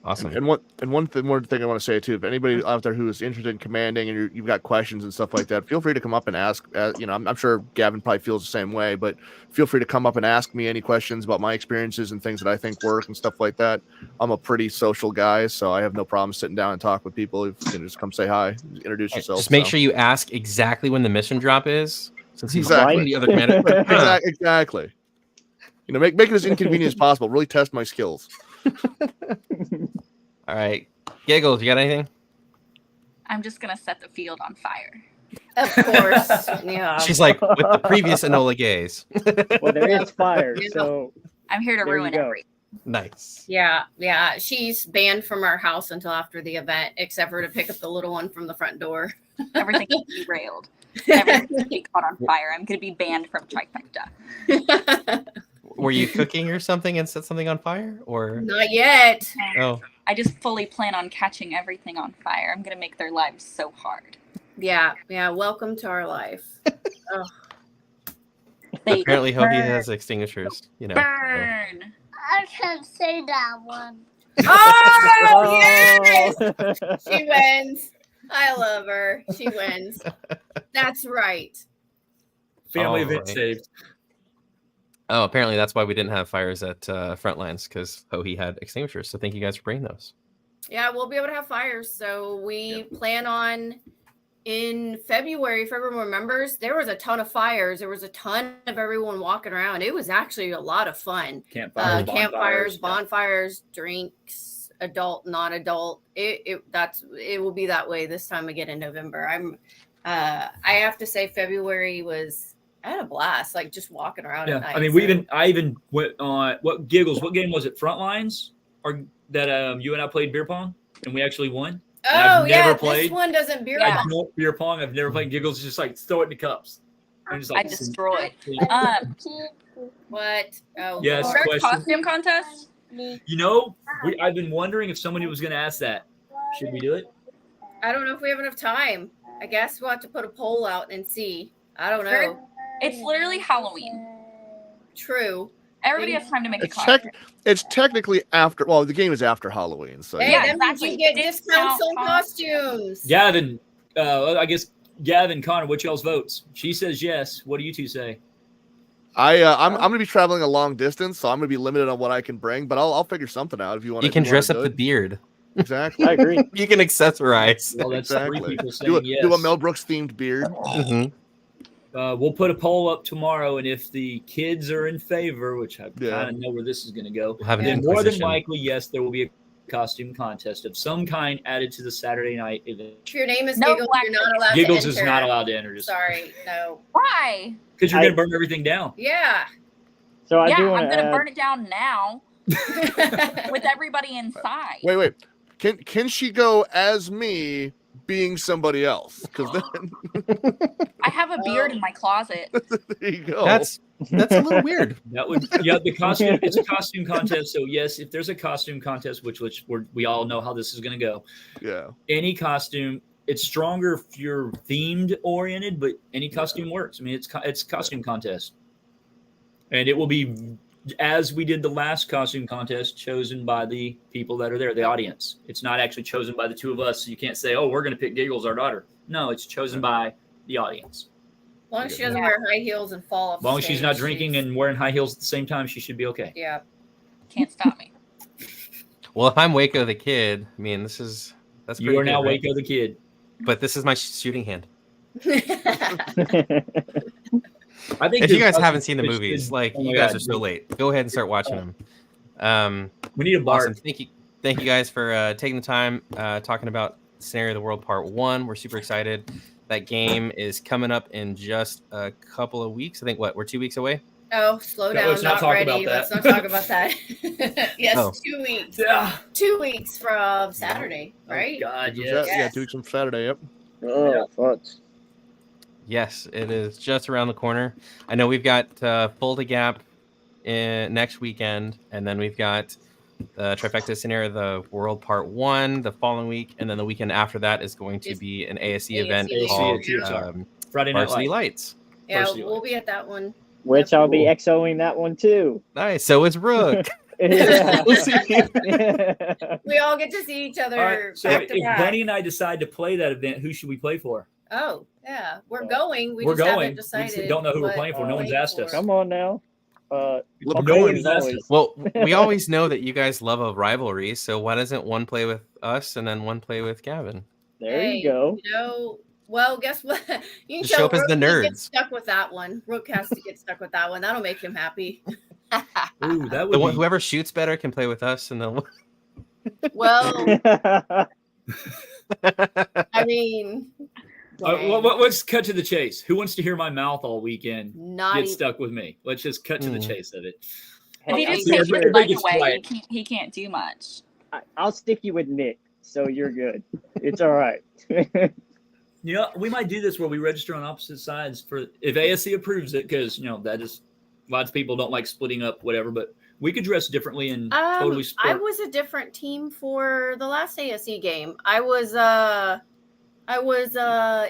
Awesome. And one thing I want to say too, if anybody out there who is interested in commanding and you've got questions and stuff like that, feel free to come up and ask. I'm sure Gavin probably feels the same way, but feel free to come up and ask me any questions about my experiences and things that I think work and stuff like that. I'm a pretty social guy, so I have no problem sitting down and talk with people. You can just come say hi, introduce yourself. Just make sure you ask exactly when the mission drop is, since he's exactly the other commander. Exactly. Make it as inconvenient as possible. Really test my skills. All right, Giggles, you got anything? I'm just gonna set the field on fire. Of course. Yeah. She's like with the previous Enola Gays. Well, there is fire, so I'm here to There you ruin go. everything. Nice. Yeah. She's banned from our house until after the event, except for to pick up the little one from the front door. Everything is derailed. Everything's gonna be caught on fire. I'm gonna be banned from Trifecta. Were you cooking or something and set something on fire, or? Not yet. Oh, I just fully plan on catching everything on fire. I'm gonna make their lives so hard. Yeah. Welcome to our life. Oh. They apparently Hobie has extinguishers. burn. I can't say that one. Oh, yes! She wins. I love her. She wins. That's right. Family All event right. saved. Oh, apparently that's why we didn't have fires at Frontlines, because Hobie had extinguishers. So thank you guys for bringing those. Yeah, we'll be able to have fires. So we plan on in February, if everyone remembers, there was a ton of fires. There was a ton of everyone walking around. It was actually a lot of fun. Campfires, bonfires, drinks, adult, non-adult. It will be that way this time again in November. I have to say February was I had a blast, like just walking around at night. I mean, I even went on what game was it? Frontlines, or that you and I played beer pong and we actually won. Oh yeah, this one doesn't beer pong. I don't beer pong. I've never played Giggles. Just like throw it in the cups. Just like, I destroyed. What? Oh, yes. Costume contest. I've been wondering if somebody was going to ask that. Should we do it? I don't know if we have enough time. I guess we'll have to put a poll out and see. I don't know. It's literally Halloween. True. Everybody has time to make a costume. It's technically after. Well, the game is after Halloween, so yeah, exactly. You get discounts on costumes. Gavin, I guess Gavin, Connor, what's y'all's votes? She says yes. What do you two say? I'm going to be traveling a long distance, so I'm going to be limited on what I can bring. But I'll figure something out if you want. You can dress up the beard. Exactly. I agree. You can accessorize. Well, that's exactly. 3 people saying yes. Do a Mel Brooks themed beard. Mm-hmm. We'll put a poll up tomorrow, and if the kids are in favor, which I kind of know where this is going to go, then more than likely, yes, there will be a costume contest of some kind added to the Saturday night event. If your name is Giggles, you're not allowed to enter. Giggles is not allowed to enter. Sorry, no. Why? Because you're going to burn everything down. Yeah. So I'm going to burn it down now with everybody inside. Wait. Can she go as me being somebody else? Because then I have a beard in my closet. There you go. That's a little weird. That would the costume. It's a costume contest. So yes, if there's a costume contest, which we all know how this is going to go. Yeah. Any costume. It's stronger if you're themed oriented, but any costume works. I mean, it's costume contest, and it will be as we did the last costume contest, chosen by the people that are there, the audience. It's not actually chosen by the two of us. So you can't say, "Oh, we're going to pick Giggles, our daughter." No, it's chosen by the audience. As long as she doesn't wear high heels and fall off. As long as she's not drinking and wearing high heels at the same time, she should be okay. Yeah. Can't stop me. Well, if I'm Waco the kid, I mean, that's you are now right? Waco the kid. But this is my shooting hand. I think if you guys haven't seen the movies, you guys are so late. Go ahead and start watching them. We need a bar. Awesome. Thank you guys for taking the time talking about Scenario of the World Part 1. We're super excited. That game is coming up in just a couple of weeks. I think we're 2 weeks away. Oh, slow down. Let's not talk about that. Let's not talk about that. Yes, 2 weeks. Yeah. 2 weeks from Saturday, right? Oh, God, yes. Yeah, 2 weeks from Saturday. Yep. Oh, fuck. Yes, it is just around the corner. I know we've got Fulda Gap next weekend, and then we've got the Trifecta Scenario of the World Part 1 the following week, and then the weekend after that is going to be an ASE event called Friday Night Varsity Lights. Yeah, we'll be at that one. Which I'll be XOing that one too. Nice. So is Brook. Yeah. We all get to see each other All right. So back to if back. Bunny and I decide to play that event, who should we play for? Oh, yeah. We're going. We We're just going. haven't We decided. just don't know who we're what playing for. to No one's play asked us. for. Come on now. No Buffet one is has asked always- us. Well, we always know that you guys love a rivalry, so why doesn't one play with us and then one play with Gavin? There Hey, you go. You know, well, guess what? You can Just show up as Rook the to get nerds. stuck with that one. Rook has to get stuck with that one. That'll make him happy. Ooh, that The would one, be. whoever shoots better can play with us, and then Well, I mean, dang, Let's cut to the chase. Who wants to hear my mouth all weekend? not Get even. stuck with me. Let's just cut to the Hmm. chase of it. If Hey, he I'll just stick takes you- his leg gets away, quiet. he can't do much. I'll stick you with Nick, so you're good. It's all right. You know, we might do this where we register on opposite sides for if ASC approves it, because that is lots of people don't like splitting up, whatever. But we could dress differently and totally I split. was a different team for the last ASE game. I was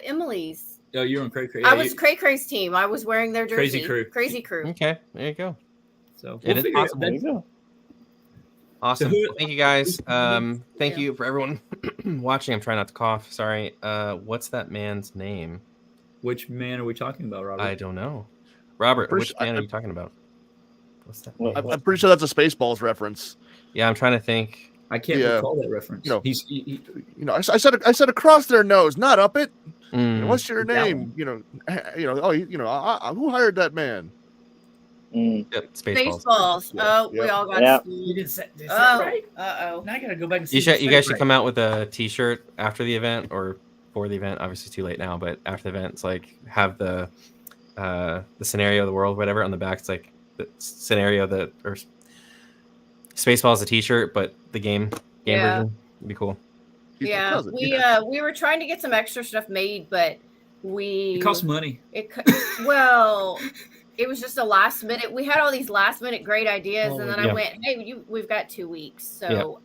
Emily's. Oh, you're on Cray Cray. I was Cray Cray's team. I was wearing their Crazy jersey. Crew. Crazy Crew. okay, there you go. So It is figure possible. There you go. Awesome. So who- Well, thank you guys. Thank Yeah. you for everyone watching. I'm trying not to cough. Sorry. What's that man's name? Which man are we talking about, Robert? I don't know. Robert, First, which man are you talking about? What's that? Well, man? I'm pretty sure that's a Spaceballs reference. Yeah, I'm trying to think. I can't Yeah. recall that reference. No. He- I said across their nose, not up it. Mm, What's your that name? Who hired that man? yep, Spaceballs. Baseballs. Yeah. Oh, we Yep. all got Yep. schooled. didn't say Oh, uh-oh. Now I gotta go back and see. You guys should come out with a T-shirt after the event or for the event. Obviously, too late now, but after the event, it's like have the scenario of the world, whatever, on the back. It's like the scenario that or Spaceballs a T-shirt, but the game Yeah. version would be cool. He's my Yeah, cousin. we were trying to get some extra stuff made, but It costs money. Well, it was just a last minute. We had all these last minute great ideas, Oh, and then yeah. I went, "Hey, we've got 2 weeks." So,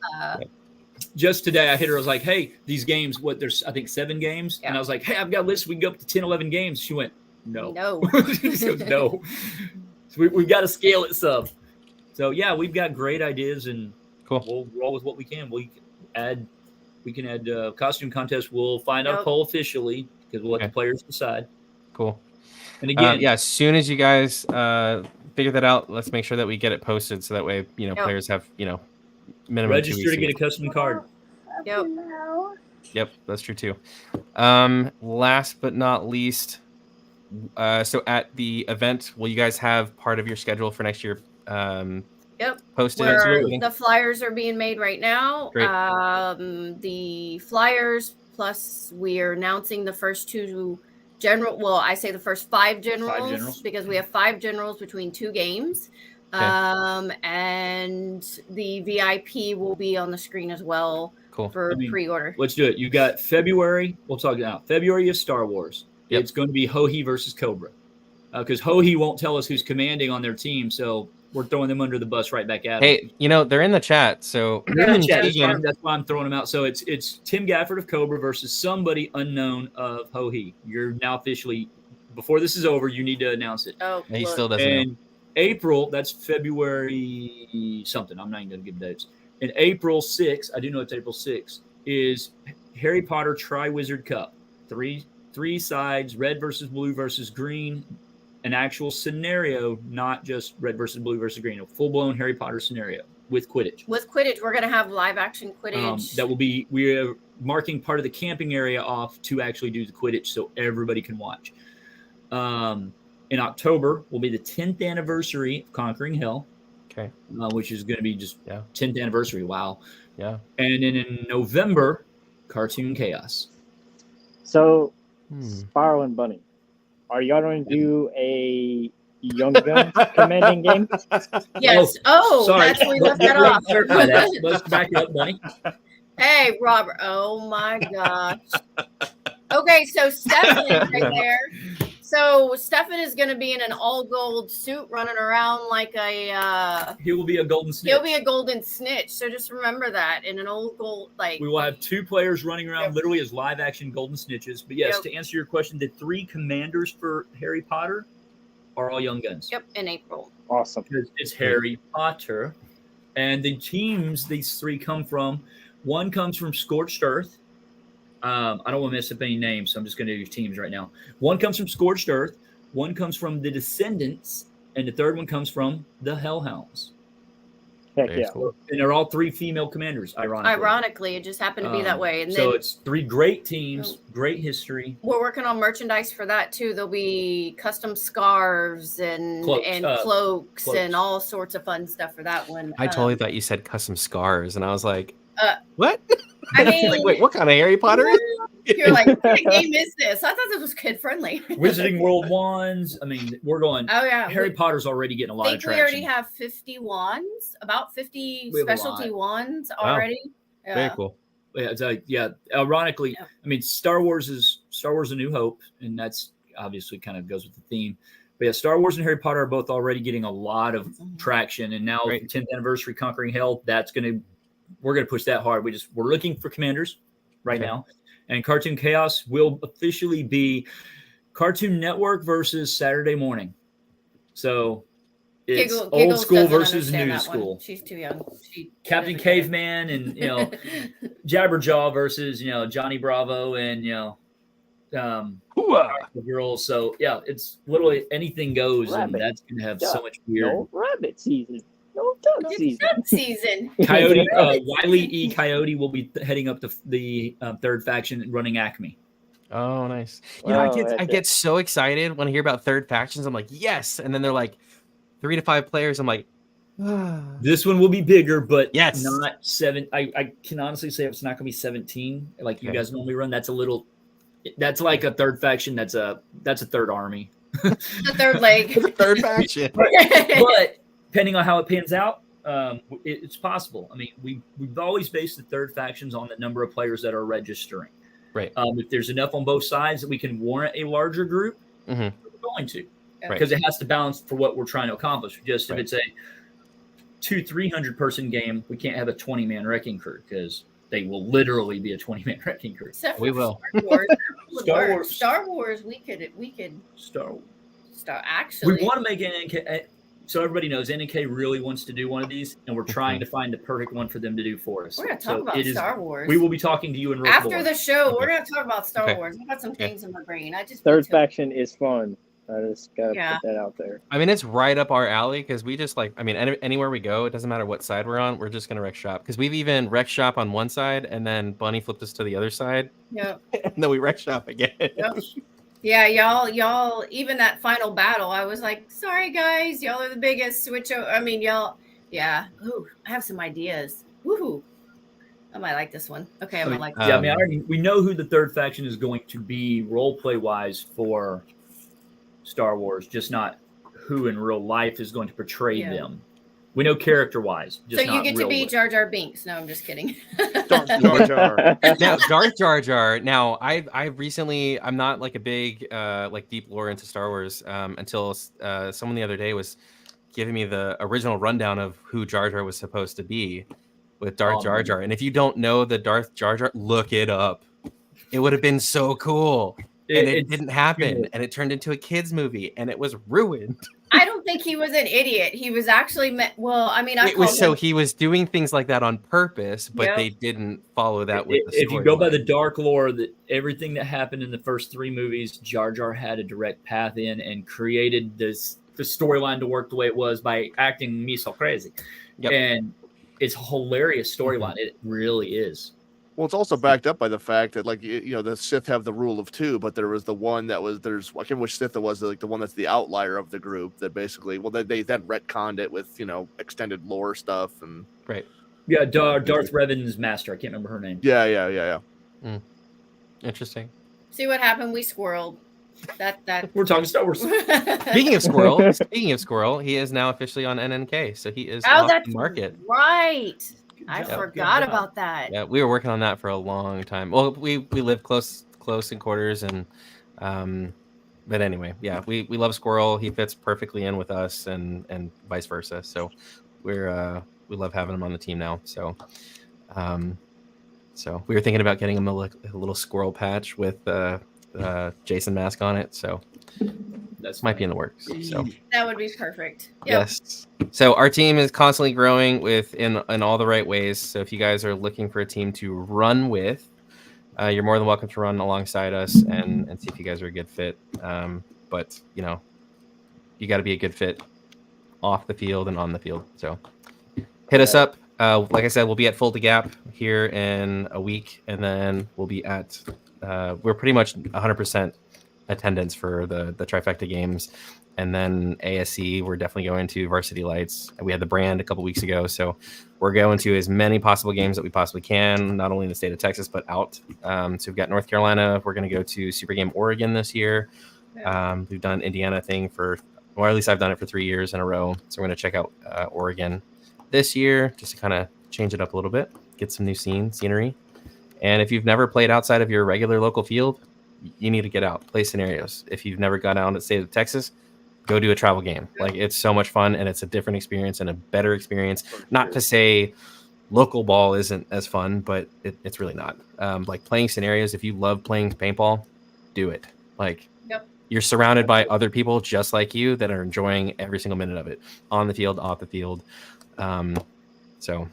Just today, I hit her. I was like, "Hey, these games. What? There's I think 7 games." And Yeah. I was like, "Hey, I've got a list. We can go up to 10, 11 games." She went, "No, no. She goes, no." So we've got to scale it some. So yeah, we've got great ideas, and Cool. we'll roll with what we can. We can add costume contest. We'll find out a Yep. poll officially because we'll let Okay. the players decide. Cool. And again, Yeah, as soon as you guys figure that out, let's make sure that we get it posted so that way Yep. players have minimum 2 register weeks to get a get custom card. Yep. No. Yep, that's true too. Last but not least, so at the event, will you guys have part of your schedule for next year Yep. posted? Where the flyers are being made right now. Great. The flyers plus we are announcing the first 2 general. Well, I say the first 5 generals, because we have 5 generals between 2 games. Okay. And the VIP will be on the screen as well Cool. for pre-order. Let's do it. You got February. We'll talk now. February is Star Wars. Yep. It's going to be Hohi versus Cobra, because Hohi won't tell us who's commanding on their team, so we're throwing them under the bus right back at them. Hey, they're in the chat, so They're in the chat. Keegan, That's why I'm throwing them out. So it's Tim Gafford of Cobra versus somebody unknown of Hohi. You're now officially, before this is over, you need to announce it. Oh, he look. still doesn't know. And April, that's February something. I'm not even going to give dates. And April 6th, I do know it's April 6th, is Harry Potter Tri-Wizard Cup. Three sides, red versus blue versus green, an actual scenario, not just red versus blue versus green, a full-blown Harry Potter scenario with Quidditch. With Quidditch, we're going to have live action Quidditch. That will be, we're marking part of the camping area off to actually do the Quidditch so everybody can watch. In October will be the 10th anniversary of Conquering Hell. Okay. Which is going to be just 10th anniversary. Wow. Yeah. And then in November, Cartoon Chaos. So, Spiral and Bunny, are y'all going to do a Young Guns commanding game? Yes. Oh, sorry. that's where we left that off. Clarify that. Let's back it up, Bunny. Hey, Robert. Oh my gosh. Okay, so Stefan right there. So Stefan is going to be in an all gold suit, running around like a. He will be a golden snitch. He'll be a golden snitch. So just remember that in an old gold like. We will have 2 players running around literally as live action golden snitches. But yes, to answer your question, the 3 commanders for Harry Potter are all Young Guns. Yep, in April. Awesome. It's Harry Potter. And the teams these three come from, one comes from Scorched Earth. I don't want to mess up any names, so I'm just going to do teams right now. One comes from Scorched Earth, one comes from the Descendants, and the third one comes from the Hellhounds. Heck Very yeah. cool. And they're all three female commanders, ironically. Ironically, it just happened to be that way. And so then it's three great teams, great history. we're working on merchandise for that too. There'll be custom scarves and cloaks and all sorts of fun stuff for that one. I totally thought you said custom scars, and I was like, what? I mean, like, wait, what kind of Harry Potter is it? You're like, what kind of game is this? I thought this was kid friendly. Wizarding World wands. I mean, we're going. Oh yeah, Harry Potter's already getting a lot of traction. We already have 50 wands, about 50 specialty wands already. Wow. Very cool. Yeah, it's ironically, I mean, Star Wars A New Hope, and that's obviously kind of goes with the theme. But yeah, Star Wars and Harry Potter are both already getting a lot of traction, and now the 10th anniversary Conquering Hell, we're gonna push that hard. We're looking for commanders right now, and Cartoon Chaos will officially be Cartoon Network versus Saturday Morning. So it's old school versus new school. She's too young. Captain Caveman and Jabberjaw versus Johnny Bravo and the girls. So yeah, it's literally anything goes, and that's gonna have so much weird. No rabbit season. No duck season. Coyote Wiley E. Coyote will be heading up the third faction and running Acme. Oh, nice. I get so excited when I hear about third factions. I'm like, yes, and then they're like 3 to 5 players. I'm like, this one will be bigger, but yes, not 7. I can honestly say it's not going to be 17 like you guys normally run. That's like a third faction. That's a third army. The third leg. The third faction. But depending on how it pans out, it's possible. I mean, we've always based the third factions on the number of players that are registering. Right. If there's enough on both sides that we can warrant a larger group, we're going to. Because it has to balance for what we're trying to accomplish. Just if it's a 200-300 person game, we can't have a 20-man wrecking crew because they will literally be a 20-man wrecking crew. We will. Star Wars, we could actually. We want to make NNK. So everybody knows NNK really wants to do one of these, and we're trying to find the perfect one for them to do for us. We're going to talk about Star Wars. We will be talking to you and after the show. We're going to talk about Star Wars. I got some things in my brain. Third faction is fun. I just gotta put that out there. I mean, it's right up our alley because we just anywhere we go, it doesn't matter what side we're on, we're just gonna wreck shop. Because we've even wreck shop on one side, and then Bunny flipped us to the other side. Yeah. And then we wreck shop again. Yep. Yeah, y'all. Even that final battle, I was like, sorry guys, y'all are the biggest. Switch. I mean, y'all. Yeah. Ooh, I have some ideas. Woohoo! I might like this one. Okay, I might like. Yeah, I mean, we know who the third faction is going to be role play wise for Star Wars, just not who in real life is going to portray them. We know character wise. So you get to be Jar Jar Binks. No, I'm just kidding. Jar Jar. Now, Darth Jar Jar. Now, I recently, I'm not like a big like deep lore into Star Wars until someone the other day was giving me the original rundown of who Jar Jar was supposed to be with Darth Jar Jar. And if you don't know the Darth Jar Jar, look it up. It would have been so cool. And it didn't happen, and it turned into a kids movie, and it was ruined. I don't think he was an idiot. He was actually he was doing things like that on purpose, but they didn't follow that with the story. If you go by the dark lore, that everything that happened in the first 3 movies, Jar Jar had a direct path in and created the storyline to work the way it was by acting me so crazy. Yep. And it's a hilarious storyline. It really is. Well, it's also backed up by the fact that, like, the Sith have the rule of 2, but there was the one that was, I can't remember which Sith it was, like the one that's the outlier of the group that basically, they then retconned it with, extended lore stuff and. Right. Yeah, Darth Revan's master. I can't remember her name. Yeah. Interesting. See what happened? We squirreled. That We're talking Star Wars. Speaking of Squirrel, he is now officially on NNK, so he is off the market. Right. I forgot about that. Yeah, we were working on that for a long time. Well, we live close in quarters, and but anyway, yeah, we love Squirrel. He fits perfectly in with us, and vice versa. So we love having him on the team now. So we were thinking about getting him a little squirrel patch with Jason mask on it. So might be in the works. So that would be perfect. Yep. Yes. So our team is constantly growing in all the right ways. So if you guys are looking for a team to run with, you're more than welcome to run alongside us and see if you guys are a good fit. But you got to be a good fit off the field and on the field. So hit us up. Like I said, we'll be at Fulda Gap here in a week, and then we'll be at we're pretty much 100% attendance for the trifecta games. And then ASC, we're definitely going to Varsity Lights. We had the brand a couple weeks ago, so we're going to as many possible games that we possibly can, not only in the state of Texas, but out. So we've got North Carolina. We're going to go to Super Game Oregon this year. We've done Indiana thing or at least I've done it for 3 years in a row. So we're going to check out Oregon this year, just to kind of change it up a little bit, get some new scenery. And if you've never played outside of your regular local field, you need to get out, play scenarios. If you've never gone out in the state of Texas, go do a travel game. Like, it's so much fun, and it's a different experience and a better experience. Not to say local ball isn't as fun, but it's really not. Like, playing scenarios, if you love playing paintball, do it. Like, you're surrounded by other people just like you that are enjoying every single minute of it, on the field, off the field. So,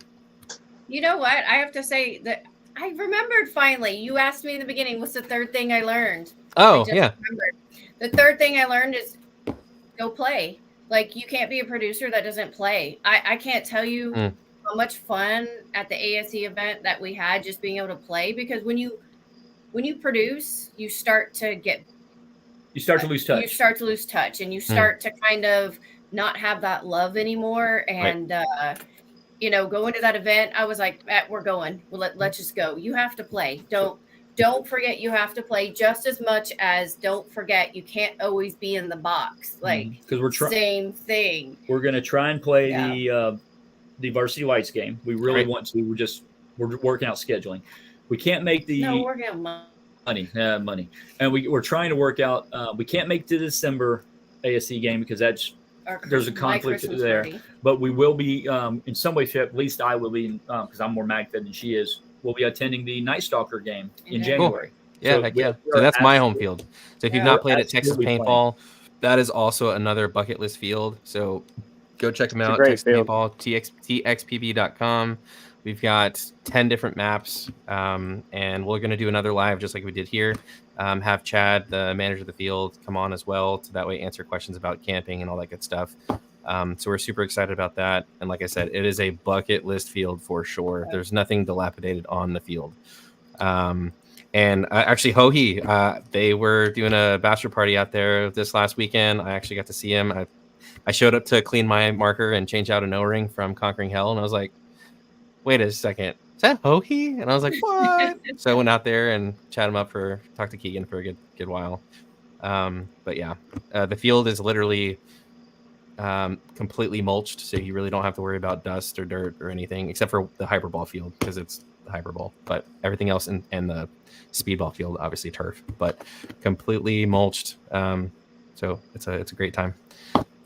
you know what? I have to say that I remembered finally. You asked me in the beginning, what's the third thing I learned? Oh, yeah. Remembered. The third thing I learned is go play. Like, you can't be a producer that doesn't play. I can't tell you how much fun at the ASE event that we had just being able to play, because when you produce, you start to lose touch. You start to lose touch, and you start to kind of not have that love anymore. And going to that event, I was like, we're going. Well, let's just go. You have to play. Don't forget you have to play, just as much as don't forget you can't always be in the box. Like, because we're same thing. We're going to try and play the Varsity Lights game. We really want to. We're working out scheduling. We can't make the we're getting money, and we're trying to work out. We can't make the December ASC game because there's a conflict there. Party. But we will be in some way, shape, at least I will be, because I'm more mag-fed than she is. We'll be attending the Night Stalker game in January. Cool. Yeah, so that's my home field. So if you've not played at Texas Paintball, that is also another bucket list field. So go check them out. Texas Paintball, txpb.com. We've got 10 different maps, and we're going to do another live just like we did here. Have Chad, the manager of the field, come on as well, so that way answer questions about camping and all that good stuff. So we're super excited about that. And like I said, it is a bucket list field for sure. There's nothing dilapidated on the field. And actually, Hohi, they were doing a bachelor party out there this last weekend. I actually got to see him. I showed up to clean my marker and change out an O-ring from Conquering Hell, and I was like, wait a second, is that Hohi? And I was like, what? So I went out there and chatted him up talked to Keegan for a good while. But yeah, the field is literally completely mulched, so you really don't have to worry about dust or dirt or anything, except for the hyperball field, because it's the hyperball. But everything else and the speedball field, obviously turf, but completely mulched. So it's a great time.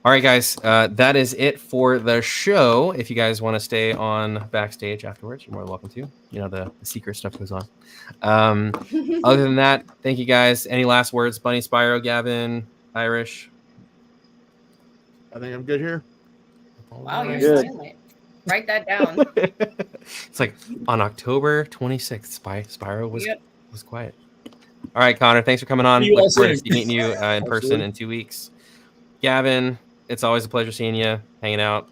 All right, guys, that is it for the show. If you guys want to stay on backstage afterwards, you're more than welcome to. The secret stuff goes on. Other than that, thank you guys. Any last words? Bunny, Spyro, Gavin, Irish? I think I'm good here. Wow, you're silent. Write that down. It's like on October 26th, Spyro was quiet. All right, Connor, thanks for coming on. Look forward to meeting you in person in 2 weeks. Gavin, it's always a pleasure seeing you, hanging out,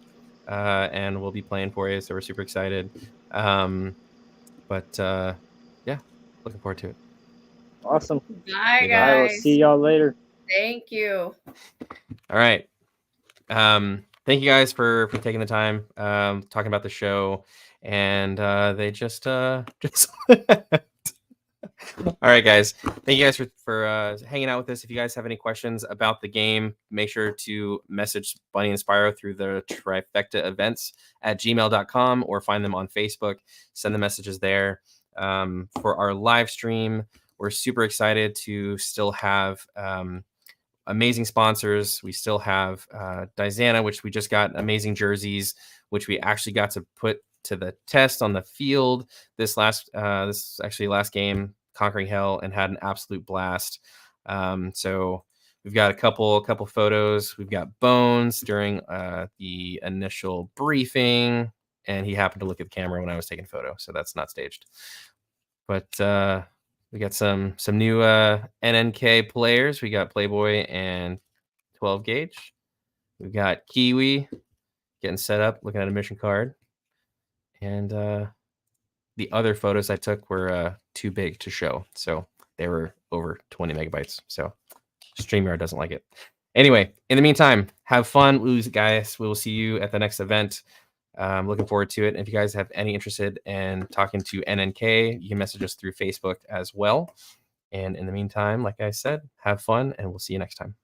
and we'll be playing for you, so we're super excited. But yeah, looking forward to it. Awesome. Bye, guys. I will see y'all later. Thank you. All right. Thank you guys for taking the time talking about the show, and they just all right, guys. Thank you guys for hanging out with us. If you guys have any questions about the game, make sure to message Bunny and Spyro through the Trifecta Events at gmail.com or find them on Facebook. Send the messages there. For our live stream, we're super excited to still have amazing sponsors. We still have Dizana, which we just got amazing jerseys, which we actually got to put to the test on the field this last game, Conquering Hell, and had an absolute blast. So we've got a couple photos. We've got Bones during the initial briefing, and he happened to look at the camera when I was taking a photo, so that's not staged. But we got some new NNK players. We got Playboy and 12 Gauge. We've got Kiwi getting set up, looking at a mission card. And the other photos I took were too big to show. So they were over 20 megabytes. So StreamYard doesn't like it. Anyway, in the meantime, have fun, guys. We will see you at the next event. Looking forward to it. And if you guys have any interested in talking to NNK, you can message us through Facebook as well. And in the meantime, like I said, have fun, and we'll see you next time.